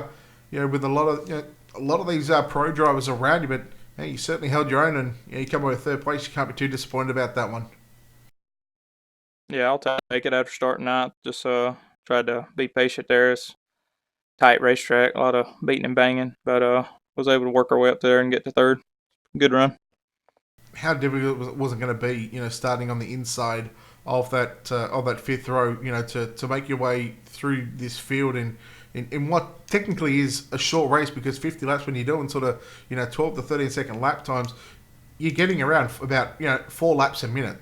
with a lot of these pro drivers around you, but you certainly held your own, and you come away with third place. You can't be too disappointed about that one. Yeah, I'll take it after starting out. Just tried to be patient there. It's tight racetrack, a lot of beating and banging, but was able to work our way up there and get to third. Good run. How difficult was it going to be, starting on the inside of that fifth row, to make your way through this field in what technically is a short race, because 50 laps, when you're doing sort of 12 to 13 second lap times, you're getting around about 4 laps a minute.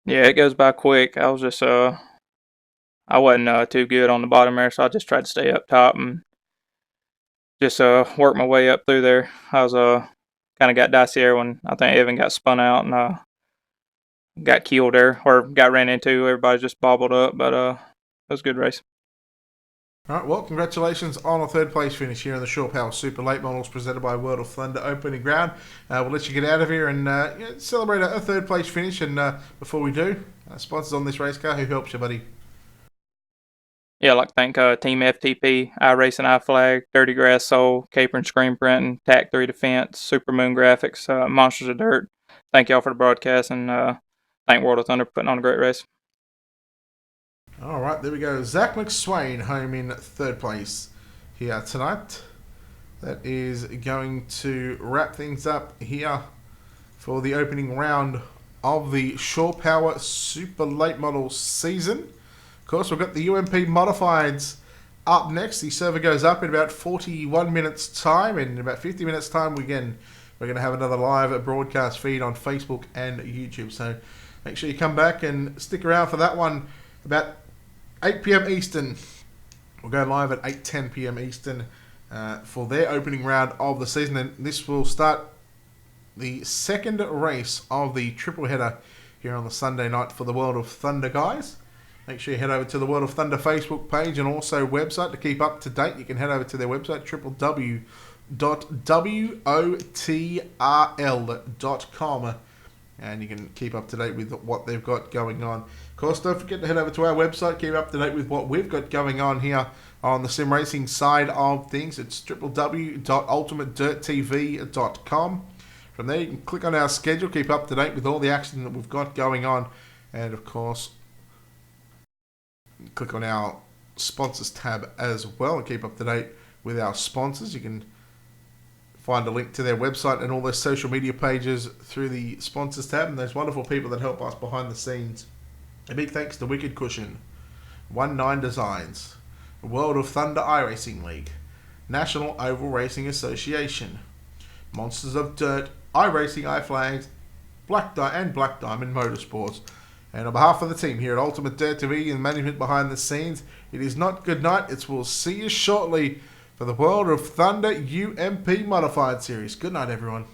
Yeah, it goes by quick. I was just I wasn't too good on the bottom there, so I just tried to stay up top and just work my way up through there. I was kind of got dicey there when I think Evan got spun out and got killed there or got ran into. Everybody just bobbled up, but it was a good race. All right, well, congratulations on a third place finish here in the Shore Power Super Late Models presented by World of Thunder Opening Ground. We'll let you get out of here and celebrate a third place finish. And before we do, sponsors on this race car, who helps you, buddy? Yeah, I'd like to thank Team FTP, iRacing, iFlag, Dirty Grass Soul, Caper and Screen Printing, TAC 3 Defense, Supermoon Graphics, Monsters of Dirt. Thank y'all for the broadcast and thank World of Thunder for putting on a great race. All right, there we go. Zach McSwain home in third place here tonight. That is going to wrap things up here for the opening round of the Shore Power Super Late Model season. Of course, we've got the UMP Modifieds up next. The server goes up in about 41 minutes' time. And in about 50 minutes' time, we're going to have another live broadcast feed on Facebook and YouTube. So make sure you come back and stick around for that one about 8 p.m. Eastern. We'll go live at 8:10 p.m. Eastern for their opening round of the season. And this will start the second race of the triple header here on the Sunday night for the World of Thunder guys. Make sure you head over to the World of Thunder Facebook page and also website to keep up to date. You can head over to their website, www.wotrl.com, and you can keep up to date with what they've got going on. Of course, don't forget to head over to our website, keep up to date with what we've got going on here on the sim racing side of things. It's www.ultimatedirttv.com. From there, you can click on our schedule, keep up to date with all the action that we've got going on, and of course, click on our sponsors tab as well and keep up to date with our sponsors. You can find a link to their website and all their social media pages through the sponsors tab, and those wonderful people that help us behind the scenes. A big thanks to Wicked Cushion, 19 Designs, World of Thunder iRacing League, National Oval Racing Association, Monsters of Dirt, iRacing, iFlags, Black Diamond Motorsports. And on behalf of the team here at Ultimate Dirt TV and management behind the scenes, it is not good night. It's we'll see you shortly for the World of Thunder UMP Modified Series. Good night, everyone.